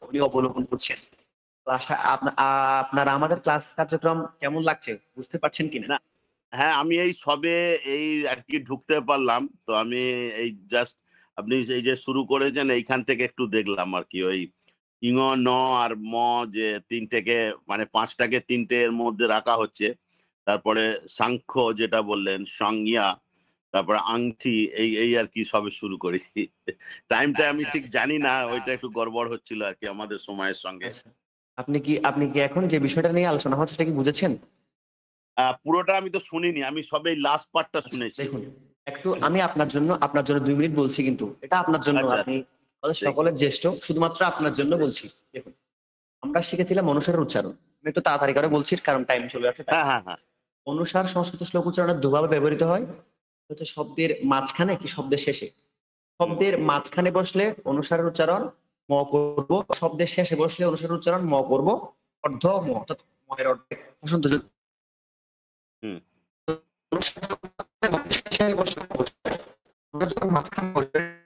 [SPEAKER 1] উনি অবলোকন করছেন। আপনার আমাদের ক্লাস কার্যক্রম কেমন লাগছে বুঝতে পারছেন কিনা?
[SPEAKER 9] না, হ্যাঁ আমি এই সবে এই আর কি ঢুকতে পারলাম, তো আমি এই জাস্ট আপনি এই যে শুরু করেছেন এইখান থেকে একটু দেখলাম আর কি। ওই ইঙ ন আর ম যে তিনটেকে মানে 5টাকে 3টের মধ্যে রাখা হচ্ছে, তারপরে সাংখ্য যেটা বললেন, সংজ্ঞা, তারপরে আংটি, এই আর কি সবে শুরু করেছি। টাইমটা আমি ঠিক জানি না, ওইটা একটু গড়বড় হচ্ছিল আর কি আমাদের সময়ের সঙ্গে।
[SPEAKER 1] আপনি কি এখন যে বিষয়টা নিয়ে আলোচনা হচ্ছে সেটা কি বুঝেছেন?
[SPEAKER 9] পুরোটা আমি তো শুনিনি, আমি সবে লাস্ট পার্টটা শুনেছি।
[SPEAKER 1] দেখুন, একটু আমি আপনার জন্য 2 মিনিট বলছি, কিন্তু এটা আপনার জন্য, আপনি আমাদের সকলের জ্যেষ্ঠ, শুধুমাত্র আপনার জন্য বলছি। দেখুন, আমরা শিখেছিলাম অনুসারের উচ্চারণ। আমি একটু তাড়াতাড়ি করে বলছি কারণ টাইম চলে যাচ্ছে।
[SPEAKER 9] হ্যাঁ।
[SPEAKER 1] অনুসার সংস্কৃত শ্লোক উচ্চারণের দুভাবে ব্যবহৃত হয়, হচ্ছে শব্দের মাঝখানে কি শব্দের শেষে। শব্দের মাঝখানে বসলে অনুসারের উচ্চারণ ম করব, শব্দের শেষে বসলে অনুসারের উচ্চারণ ম করব, অর্ধ ম, অর্থাৎ ময়ের অর্ধেক। বসন্ত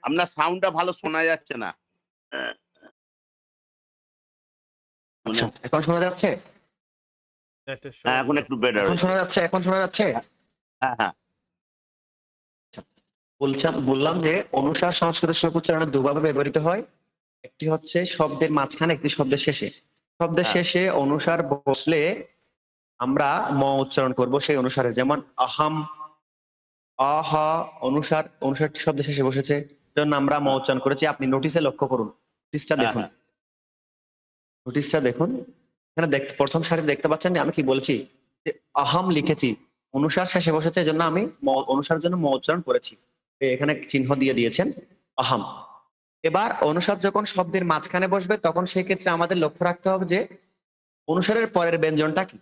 [SPEAKER 9] আপনার সাউন্ডটা ভালো শোনা যাচ্ছে না।
[SPEAKER 1] এখন শোনা যাচ্ছে?
[SPEAKER 9] হ্যাঁ, এখন একটু বেটার
[SPEAKER 1] এখন শোনা যাচ্ছে।
[SPEAKER 9] হ্যাঁ।
[SPEAKER 1] বললাম যে অনুসার সংস্কৃত শ্লোক উচ্চারণের দুভাবে ব্যবহৃত হয়, একটি হচ্ছে শব্দের মাঝখানে, একটি শব্দের শেষে। শব্দের শেষে অনুসার বসলে আমরা ম উচ্চারণ করব সেই অনুসারে, যেমন আহাম, আহা, অনুসারটি শব্দের শেষে বসেছে, জন্য আমরা ম উচ্চারণ করেছি। আপনি নোটিশে লক্ষ্য করুন, নোটিশটা দেখুন। এখানে প্রথম সারি দেখতে পাচ্ছেন আমি কি বলছি, যে আহাম লিখেছি, অনুসার শেষে বসেছে, জন্য আমি অনুসারের জন্য ম উচ্চারণ করেছি। এখানে চিহ্ন দিয়ে দিয়েছেন আহাম। এবার অনুসার যখন শব্দের মাঝখানে বসবে তখন সেই ক্ষেত্রে আমাদের লক্ষ্য রাখতে হবে যে অনুসারের পরের ব্যঞ্জনটা কি।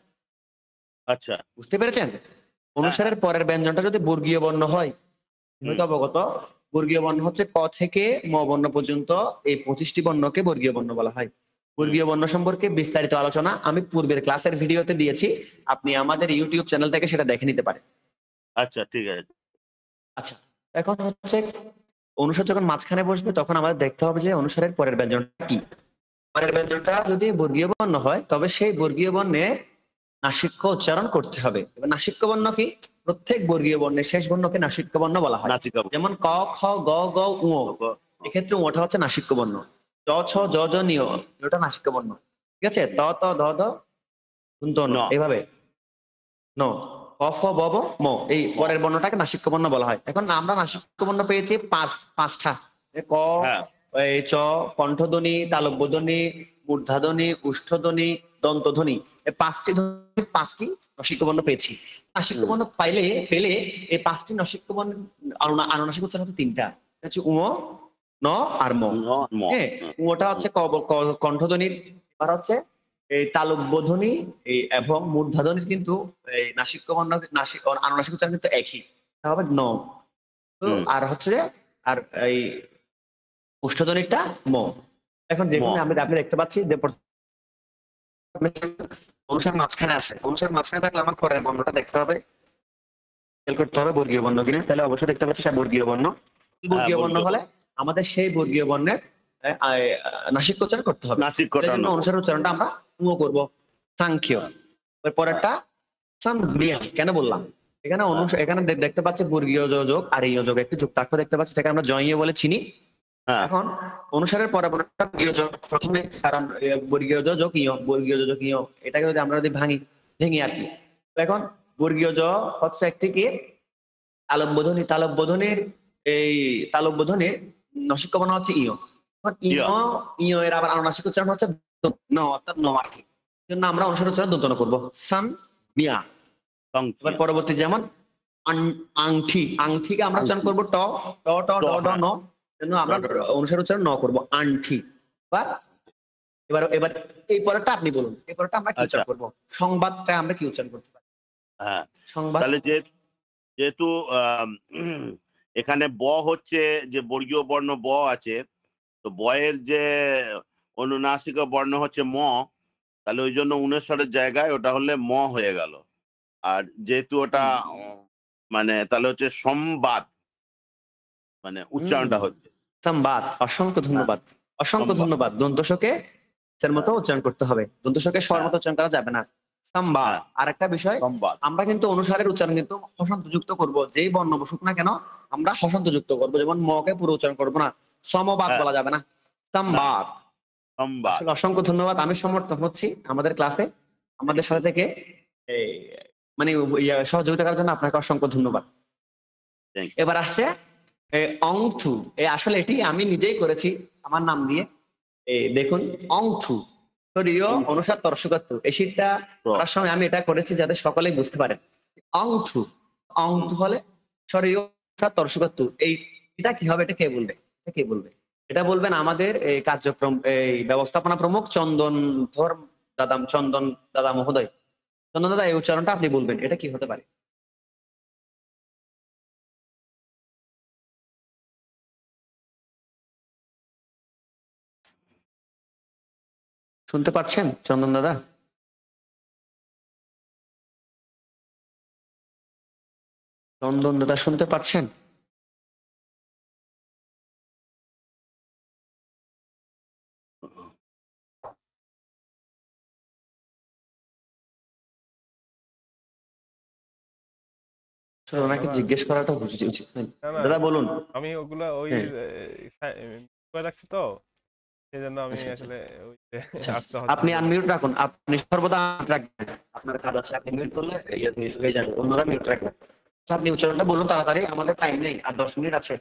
[SPEAKER 9] আচ্ছা,
[SPEAKER 1] বুঝতে পেরেছেন? অনুসারের পরের ব্যঞ্জনটা যদি বর্গীয় বর্ণ হয়, হয়তো অবগত, বর্গীয় বর্ণ হচ্ছে ক থেকে ম বর্ণ পর্যন্ত, এই 25টি বর্ণকে বর্গীয় বর্ণ বলা হয়। বর্গীয় বর্ণ সম্পর্কে বিস্তারিত আলোচনা আমি পূর্বের ক্লাসের ভিডিওতে দিয়েছি, আপনি আমাদের ইউটিউব চ্যানেল থেকে সেটা দেখে নিতে পারেন।
[SPEAKER 9] আচ্ছা, ঠিক আছে।
[SPEAKER 1] আচ্ছা, এখন হচ্ছে অনুসার যখন মাঝখানে বসবে তখন আমাদের দেখতে হবে যে অনুসারের পরের ব্যঞ্জনটা কি। পরের ব্যঞ্জনটা যদি বর্গীয় বর্ণ হয় তবে সেই বর্গীয় বর্ণে নাসিক্য উচ্চারণ করতে হবে। এবার নাসিক্য বর্ণ কি? প্রত্যেক বর্গীয় বর্ণের শেষ বর্ণকে নাসিক্য বর্ণ বলা হয়। যেমন ক, খ, গ, গ, উ, এক্ষেত্রে উটা হচ্ছে নাসিক্য বর্ণ। চ, ছ, জ, জ, নিয়, এটা নাসিক্য বর্ণ। ঠিক আছে? ত, ত, ধ, ধ, ন, এইভাবে ন। ক খ ব ব ম, এই পরের বর্ণটাকে নাসিক্য বর্ণ বলা হয়। এখন আমরা নাসিক্য বর্ণ পেয়েছি পাঁচটা, ক,
[SPEAKER 9] হ্যাঁ
[SPEAKER 1] এই চ, কণ্ঠধ্বনি, তালব্যধ্বনি, মূর্ধাধ্বনি, উষ্ঠধ্বনি, দন্তধ্বনি, এই পাঁচটি নাসিক্য বর্ণ পেয়েছি। নাসিক্য বর্ণ পেলে এই পাঁচটি নাসিক্য বর্ণ আনুনাসিক উচ্চারণ হচ্ছে তিনটা, হচ্ছে উ, ন আর ম। হ্যাঁ, উটা হচ্ছে কণ্ঠধ্বনির, আর হচ্ছে এই তালব্যধ্বনি এবং মূর্ধাধ্বনির কিন্তু এই নাসিক্য বর্ণ আনুনাসিক উচ্চারণ কিন্তু একই, এটা হবে ন। তো আর হচ্ছে যে আর এই উষ্ঠধ্বনিটা ম। এখন যেখানে আপনি দেখতে পাচ্ছি যে অনুসার মাঝখানে আছে, অনুসার মাঝখানে থাকলে আমার পরের বর্ণটা দেখতে হবে, খেয়াল করতে হবে বর্গীয় বর্ণ কিনা। তাহলে অবশ্যই দেখতে পাচ্ছি সেটা বর্গীয় বর্ণ। বর্গীয় বর্ণ হলে আমাদের সেই বর্গীয় বর্ণের নাসিক উচ্চারণ করতে হবে। অনুসার উচ্চারণটা আমরা উ করব, সাংখ্য। পরেরটা সামবিয়া। কেন বললাম এখানে এখানে দেখতে পাচ্ছি বর্গীয় যোগ আর এই যোগ একটি যুক্তাক্ষ দেখতে পাচ্ছি, সেটাকে আমরা জয় বলে চিনি। এখন অনুসারের পরে প্রথমে, কারণ বর্গীয় যোগ ইয়, বর্গীয় যোগ ইয়, এটাকে যদি আমরা ভেঙি আর কি। এখন বর্গীয় জ হচ্ছে একটি কি তালব্যধ্বনি, তালব্যধ্বনির নাসিক্য বর্ণ হচ্ছে ইয়। ইয় এর আবার আনুনাসিক উচ্চারণ হচ্ছে ন, অর্থাৎ ন আর কি। জন্য আমরা অনুসার উচ্চারণ দন্তন করব, সাম মিয়া। এবার পরবর্তী যেমন আংঠি, আংঠিকে আমরা উচ্চারণ করবো ট ট ট ড ড ন, জন্য আমরা অনুসার উচ্চারণ ন করব, আংঠি। এবার এই পরেরটা আপনি বলুন, এই পরেরটা আমরা কি উচ্চারণ করব? সংবাদটা আমরা কি উচ্চারণ করতে পারি?
[SPEAKER 9] হ্যাঁ,
[SPEAKER 1] সংবাদ।
[SPEAKER 9] তাহলে যেহেতু এখানে ব হচ্ছে যে বর্গীয় বর্ণ ব আছে, তো বয়ের যে অনুনাসিক বর্ণ হচ্ছে ম, তাহলে ওই জন্য উনেশ্বরের জায়গায় ওটা হলে ম হয়ে গেল। আর যেহেতু ওটা মানে তাহলে হচ্ছে সম্বাদ, মানে উচ্চারণটা হচ্ছে
[SPEAKER 1] সংবাদ। অসংখ্য ধন্যবাদ, অসংখ্য ধন্যবাদ। দন্তস্বকে এর মতো উচ্চারণ করতে হবে, দন্তস্বকে স্বর মতো উচ্চারণ করা যাবে না। সংবাদ। আর একটা বিষয়, আমরা কিন্তু অনুসারের উচ্চারণ কিন্তু হসন্ত যুক্ত করব, যেই বর্ণ বসুক না কেন আমরা হসন্ত যুক্ত করব। যেমন ম কে পুরো উচ্চারণ করবো না, সমবাদ বলা যাবে না, সংবাদ। অসংখ্য ধন্যবাদ। আমি সমর্থন হচ্ছি আমাদের ক্লাসে আমাদের সাথে থেকে মানে সহযোগিতা করার জন্য আপনাকে অসংখ্য ধন্যবাদ। এবার আসছে অংথু। আসলে এটি আমি নিজেই করেছি আমার নাম দিয়ে। দেখুন, অংথু শরীয় অনুসার তরসুকাত্তু, এই শীতটা করার সময় আমি এটা করেছি যাতে সকলেই বুঝতে পারেন। অংথু, অংথু হলে শরীয় অনুসার তরসুকাত্তু, এটা কি হবে? এটা কে বলবে? কে বলবে? এটা বলবেন আমাদের এই কার্যক্রম ব্যবস্থাপনা প্রমুখ চন্দন দাদা মহোদয়। চন্দন দাদা, এই উচ্চারণটা আপনি বলবেন, এটা কি হতে পারে? শুনতে পাচ্ছেন চন্দন দাদা? চন্দন দাদা শুনতে পাচ্ছেন? ওনাকে জিজ্ঞেস করাটা উচিত নয়। দাদা বলুন।
[SPEAKER 2] আমি ওগুলা ওই রাখছি তো, সেজন্য আমি আসলে
[SPEAKER 1] আপনি আনমিউট রাখুন, আপনি সর্বদা রাখবেন, আপনার কাজ আছে, আপনি মিউট করলে হয়ে যাবে, অন্যরা মিউট রাখবেন। আপনি উচ্চারণটা বলুন তাড়াতাড়ি, আমাদের টাইম নেই, আর 10 মিনিট আছে।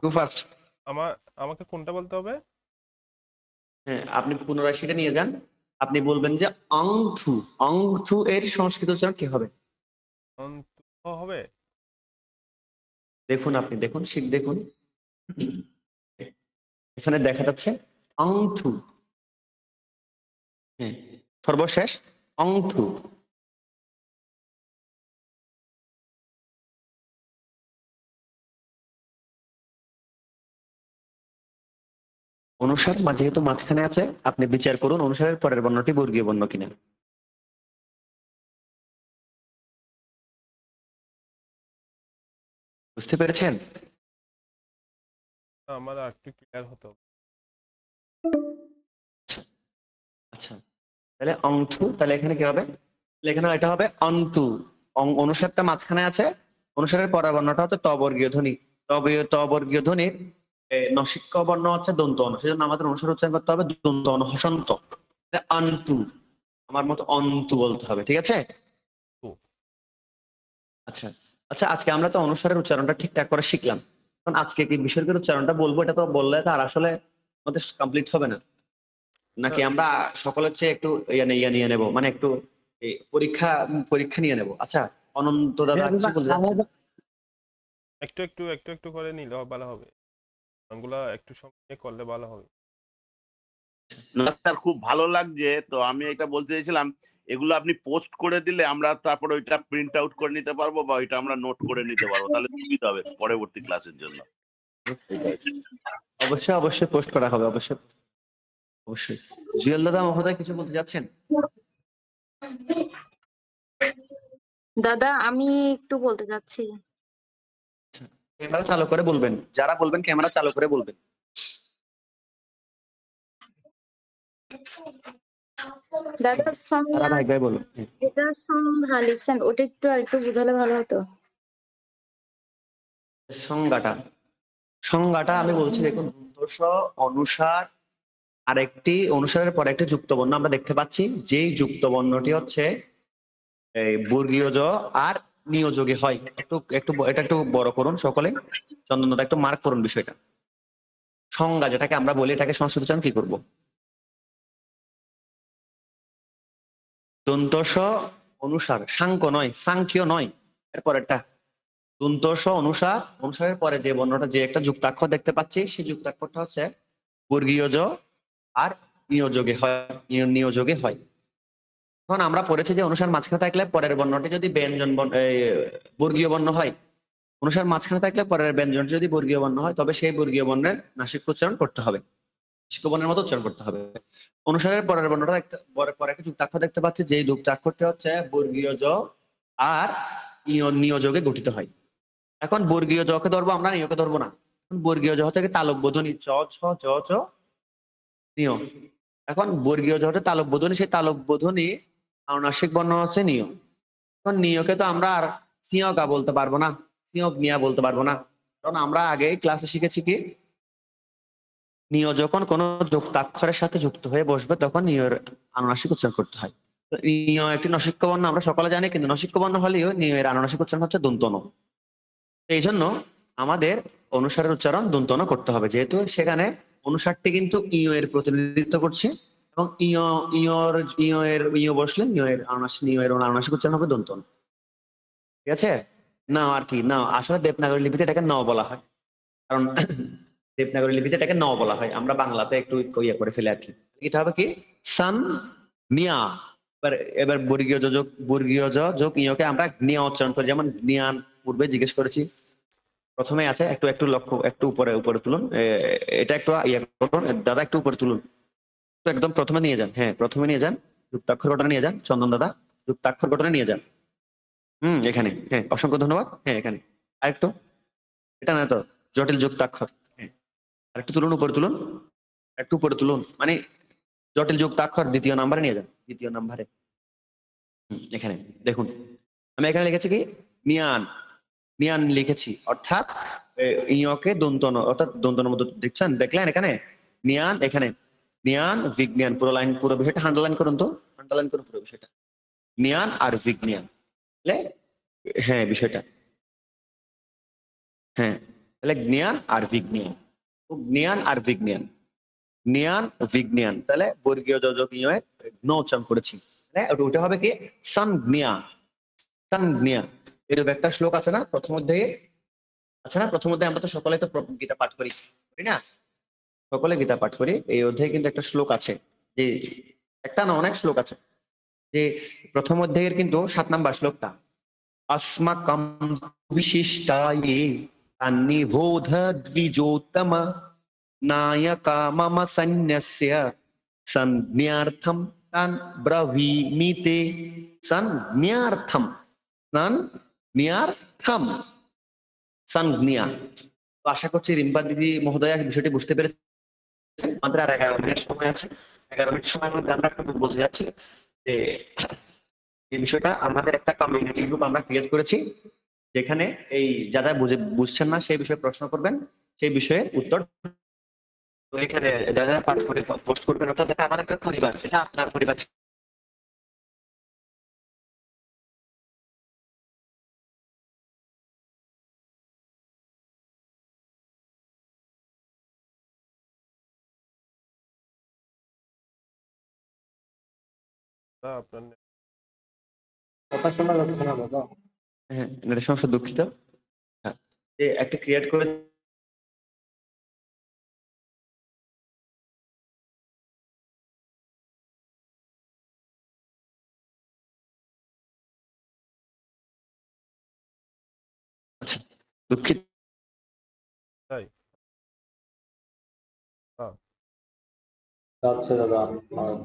[SPEAKER 1] Too fast.
[SPEAKER 2] আমাকে কোনটা বলতে হবে?
[SPEAKER 1] হ্যাঁ, আপনি পুনরায় সেটা নিয়ে যান। আপনি বলবেন যে অংথু, অংথু এর সংস্কৃত উচ্চারণ কি হবে?
[SPEAKER 2] হবে।
[SPEAKER 1] দেখুন, আপনি দেখুন, দেখুন এখানে দেখা যাচ্ছে অংথু। হ্যাঁ, সর্বশেষ অংথু। অনুসার যেহেতু মাঝখানে আছে, আপনি বিচার করুন অনুসারের পরের বর্ণটি বর্গীয় বর্ণ কিনা। বুঝতে পেরেছেন?
[SPEAKER 2] আমার একটু ক্লিয়ার হতো।
[SPEAKER 1] আচ্ছা, তাহলে অংথু, তাহলে এখানে কি হবে? এখানে এটা হবে অন্তু। অনুসারটা মাঝখানে আছে, অনুসারের পরের বর্ণটা হচ্ছে তবর্গীয় ধ্বনি। তবর্গীয় ধ্বনির নসিক্য বর্ণ হচ্ছে দন্ত অন, সেজন্য আমাদের অনুসার উচ্চারণ করতে হবে দন্ত অন, হসন্ত। অন্তু, আমার মতো অন্তু বলতে হবে, ঠিক আছে? আচ্ছা আচ্ছা, আজকে আমরা তো অনুসারের উচ্চারণটা ঠিকঠাক করে শিখলাম। এখন আজকে কি বিসর্গের উচ্চারণটা বলবো, এটা তো বললে তো আর আসলে আমাদের কমপ্লিট হবে না, নাকি আমরা সকলের চেয়ে একটু ইয়ে নিয়ে নেব, মানে একটু এই পরীক্ষা পরীক্ষা নিয়ে নেব? আচ্ছা, অনন্ত দাদা কিছু বলতে চাচ্ছেন?
[SPEAKER 2] একটু একটু একটু একটু করে নিলে ভালো হবে, ওগুলা একটু সময় করলে ভালো হবে।
[SPEAKER 9] না স্যার, খুব ভালো লাগছে। তো আমি এটা বলতে চাইছিলাম, এগুলো আপনি পোস্ট করে দিলে আমরা তারপর ওইটা প্রিন্ট আউট করে নিতে পারবো, বা ওইটা আমরা নোট করে নিতে পারবো, তাহলে সুবিধা হবে পরবর্তী ক্লাসের জন্য।
[SPEAKER 1] অবশ্যই অবশ্যই পোস্ট করা হবে, অবশ্যই অবশ্যই। জুয়েল দাদা মহোদয় কিছু বলতে যাচ্ছেন?
[SPEAKER 8] দাদা আমি একটু বলতে চাচ্ছি।
[SPEAKER 1] ক্যামেরা চালু করে বলবেন, যারা বলবেন ক্যামেরা চালু করে বলবেন।
[SPEAKER 8] দাদা
[SPEAKER 1] তারা ভাই ভাই বলুন।
[SPEAKER 8] এটা সংজ্ঞা লিখছেন, ওটা একটু আরেকটু বুঝালে ভালো হতো।
[SPEAKER 1] সংজ্ঞাটা সংজ্ঞাটা আমি বলছি, দেখুন দোষ অনুসার আরেকটি অনুসারের পরে একটি যুক্ত বর্ণ আমরা দেখতে পাচ্ছি, যেই যুক্ত বর্ণটি হচ্ছে এই বর্গীয় জ আর নিয়োযোগে হয়। একটু একটু এটা একটু বড় করুন সকলে, চন্দনদা একটু মার্ক করুন বিষয়টা। সংজ্ঞা যেটাকে আমরা বলি, এটাকে সংস্কৃত উচ্চারণ কি করব? দন্তস অনুসার, সাংখ্য নয়, সাংখ্য নয়, এরপরেরটা দন্তস অনুসার, অনুসারের পরে যে বর্ণটা, যে একটা যুক্তাক্ষর দেখতে পাচ্ছি, সেই যুক্তাক্ষরটা হচ্ছে বর্গীয় জ আর নিয়োযোগে হয়, নিয়োযোগে হয়। এখন আমরা পড়েছি যে অনুসার মাঝখানে থাকলে পরের বর্ণটি যদি ব্যঞ্জন বর্গীয় বর্ণ হয়, অনুসার মাঝখানে থাকলে পরের ব্যঞ্জনটি যদি বর্গীয় বর্ণ হয়, তবে সেই বর্গীয় বর্ণের নাসিক উচ্চারণ করতে হবে, নাসিক বর্ণের মতো উচ্চারণ করতে হবে। অনুসারের পরের বর্ণটা পরে একটা যুক্তাক্ষর দেখতে পাচ্ছি, যে যুক্তাক্ষরটি হচ্ছে বর্গীয় জ আর নিয়োযোগে গঠিত হয়। এখন বর্গীয় জকে ধরবো আমরা, নিয়োকে ধরবো না। বর্গীয় জ থেকে তালব বোধনী চ ছ জ চ নিয়। এখন বর্গীয় জ হচ্ছে তালব বোধনী, সেই তালব বোধনী আনুনাসিক বর্ণ হচ্ছে নিয়। এখন নিয়কে তো আমরা আর সিয়কা বলতে পারবো না, সিয়ক মিয়া বলতে পারবো না, কারণ আমরা আগে ক্লাসে শিখেছি কি নিয় যখন কোন যুক্তাক্ষরের সাথে যুক্ত হয়ে বসবে তখন নিয়ের আনুনাসিক উচ্চারণ করতে হয়। নিয় একটি নসিক্য বর্ণ আমরা সকলে জানি, কিন্তু নসিক্য বর্ণ হলেও নিয়ের আনুনাসিক উচ্চারণ হচ্ছে দন্ত ন। এই জন্য আমাদের অনুসারের উচ্চারণ দন্ত ন করতে হবে, যেহেতু সেখানে অনুসারটি কিন্তু ইয় এর প্রতিনিধিত্ব করছে, এবং ইয় বসলে নিয়ের আনুনাসিক উচ্চারণ হবে দন্ত ন। ঠিক আছে না? আর কি না, আসলে দেবনাগরী লিপিতে এটাকে ন বলা হয়, কারণ দেবনাগরী লিপিতে এটাকে ন বলা হয়, আমরা বাংলাতে একটু ইয়ে করে ফেলে আর কি। এটা হবে কি সান নিয়া। এবার বর্গীয় জ যোগ ইয়কে আমরা নিয়া উচ্চারণ করি, যেমন নিয়ান পূর্বে জিজ্ঞেস করেছি, প্রথমে আছে একটু একটু লক্ষ্য, একটু উপরে উপরে তুলুন, এটা একটু ইয়ে করুন দাদা, একটু উপরে তুলুন, একদম প্রথমে নিয়ে যান, হ্যাঁ প্রথমে নিয়ে যান, যুক্তাক্ষর ঘটনা নিয়ে যান চন্দন দাদা, যুক্তাক্ষর ঘটনা নিয়ে যান। এখানে, হ্যাঁ অসংখ্য ধন্যবাদ, হ্যাঁ এখানে আরেকটু, এটা না তো জটিল যুক্তাক্ষর, হ্যাঁ আরেকটু তুলুন, উপরে তুলুন, একটু উপরে তুলুন, মানে জটিল যুক্তাক্ষর দ্বিতীয় নাম্বারে নিয়ে যান, দ্বিতীয় নাম্বারে। এখানে দেখুন আমি এখানে লিখেছি কি নিয়ান, নিয়ান লিখেছি, অর্থাৎ ইয়কে দন্তন, অর্থাৎ দন্তনের মধ্যে দেখলেন এখানে নিয়ান, এখানে নিয়ান বিজ্ঞান, পুরো লাইন পুরো বিষয়টা আন্ডারলাইন করুন তো, আন্ডারলাইন করুন পুরো বিষয়টা, নিয়ান আর বিজ্ঞান, হ্যাঁ বিষয়টা, হ্যাঁ তাহলে জ্ঞান আর বিজ্ঞান, জ্ঞান আর বিজ্ঞান, জ্ঞান বিজ্ঞান, তাহলে বর্গীয় যোজক ইয়ের ন উচ্চারণ করেছি, ওটা হবে কি সংজ্ঞা, সংজ্ঞা। এরকম একটা শ্লোক আছে না প্রথম অধ্যায়ে, আছে না প্রথম অধ্যায়ে, আমরা তো সকলে তো গীতা পাঠ করি না, সকলে গীতা পাঠ করি, এই অধ্যায়ে কিন্তু একটা শ্লোক আছে, যে একটা না অনেক শ্লোক আছে, যে প্রথম অধ্যায়ের কিন্তু 7 নাম্বার শ্লোকটা, अस्मकं विशिष्टाये तन्निबोध द्विजोत्तम नायका मम सन्न्यस्य संज्ञार्थं तान् ब्रवीमि ते, संज्ञार्थं संज्ञार्थं संज्ञा। তো আশা করছি রিম্পা দিদি মহোদয়া বিষয়টি বুঝতে পেরেছেন। আমাদের আর 11 মিনিট সময় আছে, 11 মিনিট সময়ের মধ্যে আমরা একটু বলতে যাচ্ছি যে এই বিষয়টা আমাদের একটা কমিউনিটি গ্রুপ আমরা ক্রিয়েট করেছি, যেখানে এই যারা বুঝছেন না সেই বিষয়ে প্রশ্ন করবেন, সেই বিষয়ের উত্তর এখানে যারা পাঠ করে পোস্ট করবেন, অর্থাৎ এটা আমাদের একটা পরিবার, এটা আপনার পরিবার।
[SPEAKER 2] দাদা আপনার
[SPEAKER 6] কথা শোনা যাচ্ছে না দাদা।
[SPEAKER 1] হ্যাঁ, নেটের সমস্যা, দুঃখিত। হ্যাঁ, যে একটা ক্রিয়েট করে আচ্ছা, দুঃখিত।
[SPEAKER 2] তাই
[SPEAKER 6] যাচ্ছে দাদা আওয়াজ।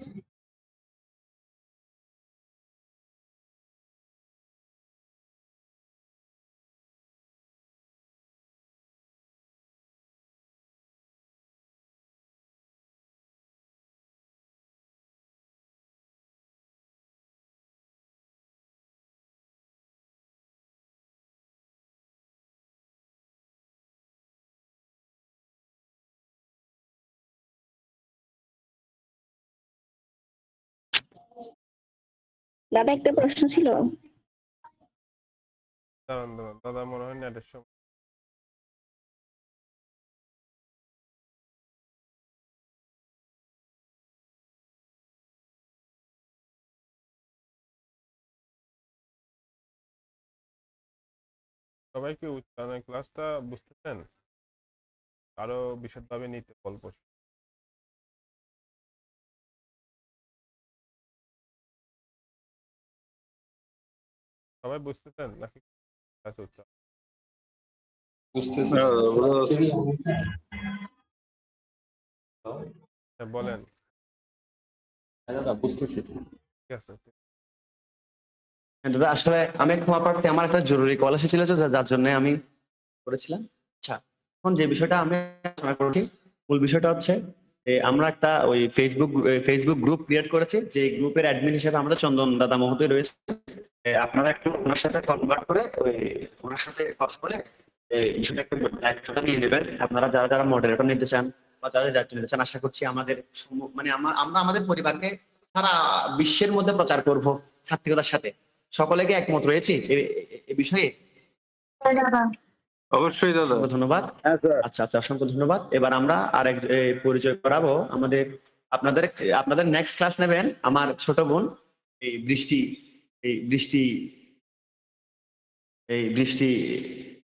[SPEAKER 4] দাদা একটা প্রশ্ন ছিল।
[SPEAKER 2] দাঁড়ান দাঁড়ান, দাদা মনে হয় নেটের সময় সবাই কি উচ্চারণের ক্লাসটা বুঝতেছেন? আরো বিশদভাবে নিতে গল্প সবাই বুঝতেছেন নাকি ক্লাস উচ্চারণ? হ্যাঁ, বলেন।
[SPEAKER 1] দাদা বুঝতেছি।
[SPEAKER 2] ঠিক আছে।
[SPEAKER 1] হ্যাঁ দাদা, আসলে আমি ক্ষমা প্রার্থী, আমার একটা জরুরি কল এসেছিল, যার জন্য আমি করেছিলাম। আচ্ছা, এখন যে বিষয়টা আমি আলোচনা করছি, মূল বিষয়টা হচ্ছে আমরা একটা ওই ফেসবুক গ্রুপ ক্রিয়েট করেছি, যে গ্রুপের অ্যাডমিন হিসেবে আমাদের চন্দন দাদা মহোদয় রয়েছে। আপনারা একটু ওনার সাথে কনভার্ট করে ওনার সাথে কথা বলে বিষয়টা একটু দায়িত্বটা নিয়ে নেবেন। আপনারা যারা যারা মডারেটর নিতে চান বা যারা দায়িত্ব নিতে চান, আশা করছি আমাদের মানে আমরা আমাদের পরিবারকে সারা বিশ্বের মধ্যে প্রচার করব সাত্বিকতার সাথে। সকলে কি একমত রয়েছে এ বিষয়ে?
[SPEAKER 5] অবশ্যই দাদা।
[SPEAKER 1] অসংখ্য ধন্যবাদ। আচ্ছা আচ্ছা, অসংখ্য ধন্যবাদ। এবার আমরা আরেক পরিচয় করাবো আমাদের আপনাদের নেক্সট ক্লাস নেবেন আমার ছোট বোন বৃষ্টি। বৃষ্টি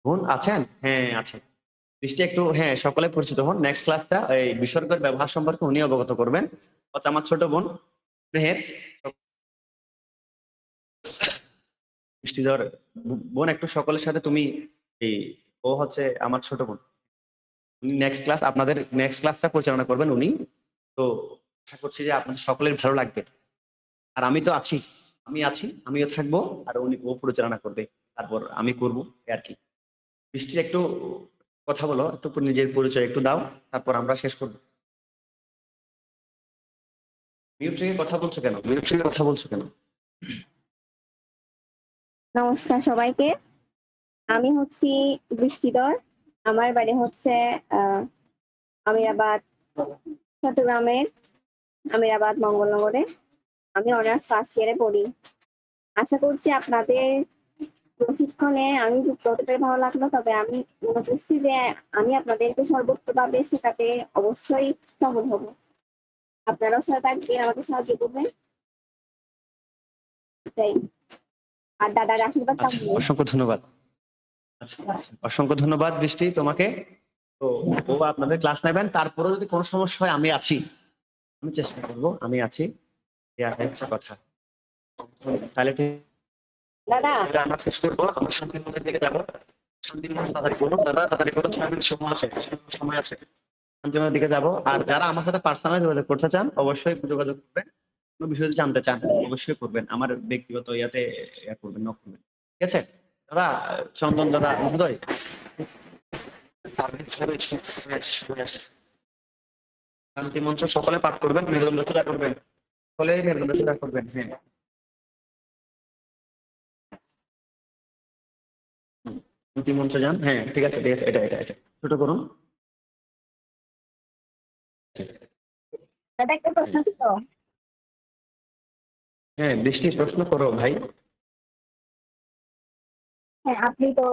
[SPEAKER 1] বোন আছেন? হ্যাঁ আছেন। বৃষ্টি একটু, হ্যাঁ, সকলে পরিচিত হন। নেক্সট ক্লাসটা এই বিসর্গের ব্যবহার সম্পর্কে উনি অবগত করবেন। আচ্ছা, আমার ছোট বোন মেহের। বৃষ্টিধর বোন, একটু সকলের সাথে তুমি ও হচ্ছে আমার ছোট বোন। উনি আপনাদের নেক্সট ক্লাসটা পরিচালনা করবেন উনি। তো আশা করছি যে আপনাদের সকলের ভালো লাগবে। আর আমি তো আছি, আমিও থাকবো, আর ও পরিচালনা করবে, তারপর আমি করব আর কি। বৃষ্টি একটু কথা বলো, একটু নিজের পরিচয় একটু দাও, তারপর আমরা শেষ করবো। মিউট থেকে কথা বলছো কেন?
[SPEAKER 4] নমস্কার সবাইকে। আমি হচ্ছি বৃষ্টিধর। আমার বাড়ি হচ্ছে আমিরাবাদ, চট্টগ্রামের আমিরাবাদ মঙ্গলনগরে। আমি অনার্স ফার্স্ট ইয়ারে পড়ি। আশা করছি আপনাদের প্রশিক্ষণে আমি যুক্ত হতে পেরে ভালো লাগলো। তবে আমি মনে করছি যে আমি আপনাদেরকে সর্বোচ্চভাবে শেখাতে অবশ্যই সফল হব। আপনারাও সাথে থাকবেন, আমাকে সাহায্য করবেন। তাই আর দাদার আশীর্বাদ
[SPEAKER 1] আচ্ছা, অসংখ্য ধন্যবাদ। আচ্ছা, অসংখ্য ধন্যবাদ বৃষ্টি তোমাকে। তো ও আপনাদের ক্লাস নেবেন, তারপরে যদি কোনো সমস্যা হয় আমি আছি, আমি চেষ্টা করব, আমি আছি। কথা তাহলে ঠিক
[SPEAKER 4] দাদা।
[SPEAKER 1] আমরা শেষ করবো, আমরা শান্তির দিকে যাবো। শান্তির তাড়াতাড়ি করুন দাদা, তাড়াতাড়ি করুন, 6 মিনিট সময় আছে। শান্তির দিকে যাবো। আর যারা আমার সাথে পার্সোনাল যোগাযোগ করতে চান অবশ্যই যোগাযোগ করবেন। কোনো বিষয় যদি জানতে চান অবশ্যই করবেন, আমার ব্যক্তিগত ইয়াতে করবেন, নক করবেন। ঠিক আছে দাদা? চন্দন দাদা মহোদয়, শান্তি মন্ত্র সকলে পাঠ করবেন, মেরুদণ্ড সোজা করবেন, সকলে মেরুদণ্ড সোজা করবেন। হ্যাঁ, শান্তি মন্ত্র যান। হ্যাঁ, ঠিক আছে, এটা ছোট করুন।
[SPEAKER 4] দাদা একটা প্রশ্ন ছিল।
[SPEAKER 1] হ্যাঁ, বৃষ্টি প্রশ্ন করো ভাই।
[SPEAKER 4] হ্যাঁ, আপনি তো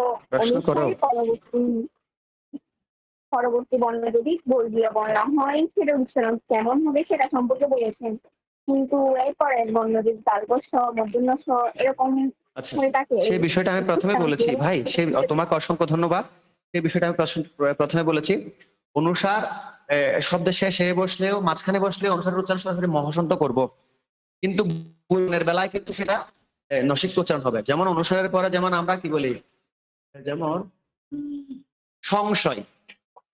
[SPEAKER 4] পরবর্তী বর্ণ যদি বর্গীয় বর্ণ হয় সেটা উচ্চারণ কেমন হবে সেটা সম্পর্কে বলেছেন। কিন্তু এরপরে বর্ণ যদি তালব্য মূর্ধন্য স এরকম
[SPEAKER 1] আচ্ছা,
[SPEAKER 4] হয়ে থাকে।
[SPEAKER 1] সেই বিষয়টা আমি প্রথমে বলেছি ভাই, সেই তোমাকে অসংখ্য ধন্যবাদ। সেই বিষয়টা আমি প্রথমে বলেছি। অনুসার শব্দের শেষে বসলেও মাঝখানে বসলেও অনুসারের উচ্চারণ সরাসরি মহাসন্ত করব, কিন্তু গুণের বেলায় কিন্তু সেটা নসিক্ত উচ্চারণ হবে। যেমন অনুসারের পরে যেমন আমরা কি বলি, যেমন সংশয়,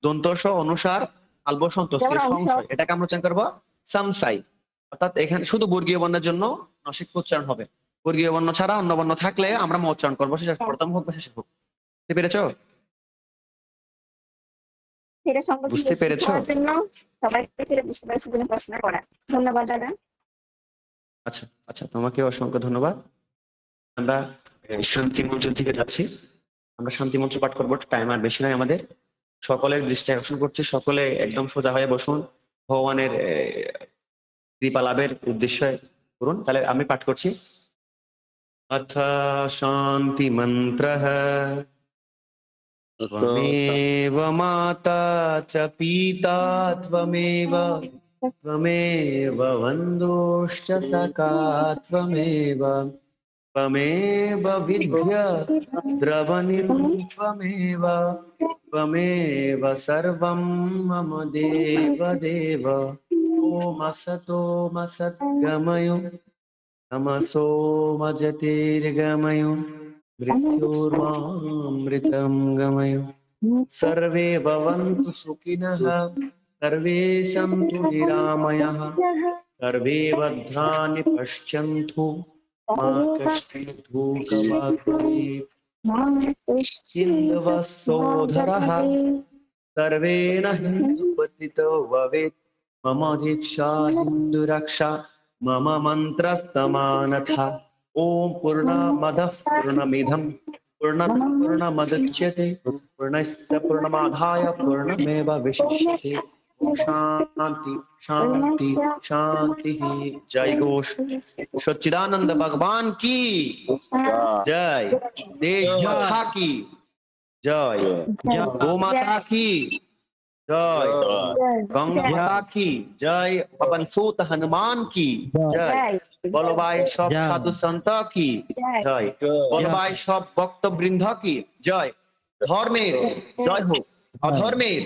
[SPEAKER 1] দন্তস অনুসার আলব সন্তোষ সংশয়, এটাকে আমরা উচ্চারণ করবো সামসাই। অর্থাৎ এখানে শুধু বর্গীয় বর্ণের জন্য নসিক্ত উচ্চারণ হবে, বর্গীয় বর্ণ ছাড়া অন্য বর্ণ থাকলে আমরা ম উচ্চারণ করবো, সেটা প্রথম হোক বা শেষে হোক। বুঝতে পেরেছো?
[SPEAKER 4] সেটা সম্পর্কে
[SPEAKER 1] বুঝতে পেরেছো?
[SPEAKER 4] সবাইকে সেটা বুঝতে পারার জন্য প্রশ্ন করা। ধন্যবাদ দাদা।
[SPEAKER 1] আচ্ছা আচ্ছা, তোমাকে অসংখ্য ধন্যবাদ। আমরা শান্তি মঞ্চের দিকে যাচ্ছি। আমরা শান্তি মঞ্চ পাঠ করবো, টাইম আর বেশি নয় আমাদের। সকলের দৃষ্টি আকর্ষণ করছি, সকলে একদম সোজা হয়ে বসুন, ভগবানের কৃপা লাভের উদ্দেশ্যে করুন। তাহলে আমি পাঠ করছি। অথ শান্তি মন্ত্রঃ ত্বমেব মাতা চ পিতা ত্বমেব বন্ধুশ্চ সখা ত্বমেব বিদ্যা দ্রবণীং ত্বমেব সর্বং মম দেব। ওম আসতো মা সদ্গময় তমসো মা জ্যোতির্গময় মৃত্যুর্মামৃতং গময়। सर्वे भवन्तु सुखिनः, सर्वे सन्तु निरामयाः, सर्वे भद्राणि पश्यन्तु मा कश्चित् दुःखभाग् भवेत्। हिन्दवः सोदरः सर्वे न हिन्दुपतितो भवेत्। मम दीक्षा हिन्दुरक्षा मम मन्त्रस्तमानथा। ॐ पूर्णमदः पूर्णमिदं पूर्णमुदच्यते पूर्णस्य पूर्णमादाय पूर्णमेवावशिष्यते। शांति शांति शांति। जय घोष सच्चिदानंद भगवान की जय, देश माता की जय, गौ माता की जय, गंगा माता की जय, पवन सूत हनुमान की जय, बोलो भाई सब साधु संत की जय, बोलो भाई सब भक्त वृंद की जय। ধর্মের জয় হোক, অধর্মের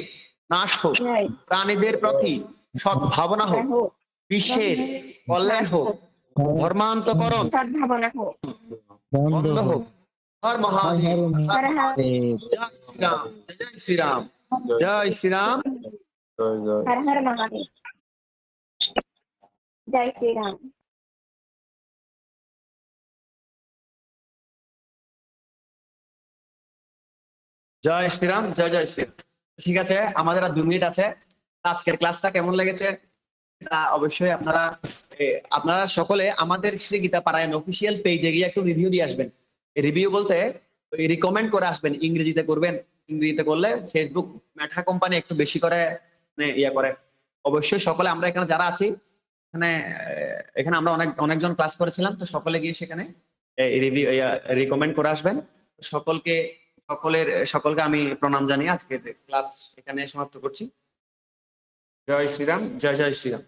[SPEAKER 1] নাশ হোক, প্রাণীদের প্রতি সৎ ভাবনা হোক, বিশ্বের কল্যাণ হোক, ধর্মান্তকরণ বন্ধ হোক। হর মহাদেব, জয় শ্রীরাম, জয় শ্রীরাম, জয় শ্রীরাম,
[SPEAKER 4] হর হর মহাদেব, জয় শ্রীরাম।
[SPEAKER 1] জয় শ্রীরাম, জয় জয় শ্রীরাম। ঠিক আছে, আমাদের আর 2 মিনিট আছে। আজকের ক্লাসটা কেমন লেগেছে এটা অবশ্যই আপনারা সকলে আমাদের শ্রী গীতা পারায়ণ অফিসিয়াল পেজে গিয়ে একটু রিভিউ দিয়ে আসবেন। রিভিউ বলতে রিকমেন্ড করে আসবেন, ইংরেজিতে করবেন। ইংরেজিতে করলে ফেসবুক মেটা কোম্পানি একটু বেশি করে ইয়ে করে। অবশ্যই সকলে আমরা এখানে যারা আছি এখানে আমরা অনেকজন ক্লাস করেছিলাম, তো সকলে গিয়ে সেখানে রিভিউ রিকমেন্ড করে আসবেন। সকলকে আমি প্রণাম জানিয়ে আজকের ক্লাস এখানে সমাপ্ত করছি। জয় শ্রীরাম, জয় জয় শ্রীরাম।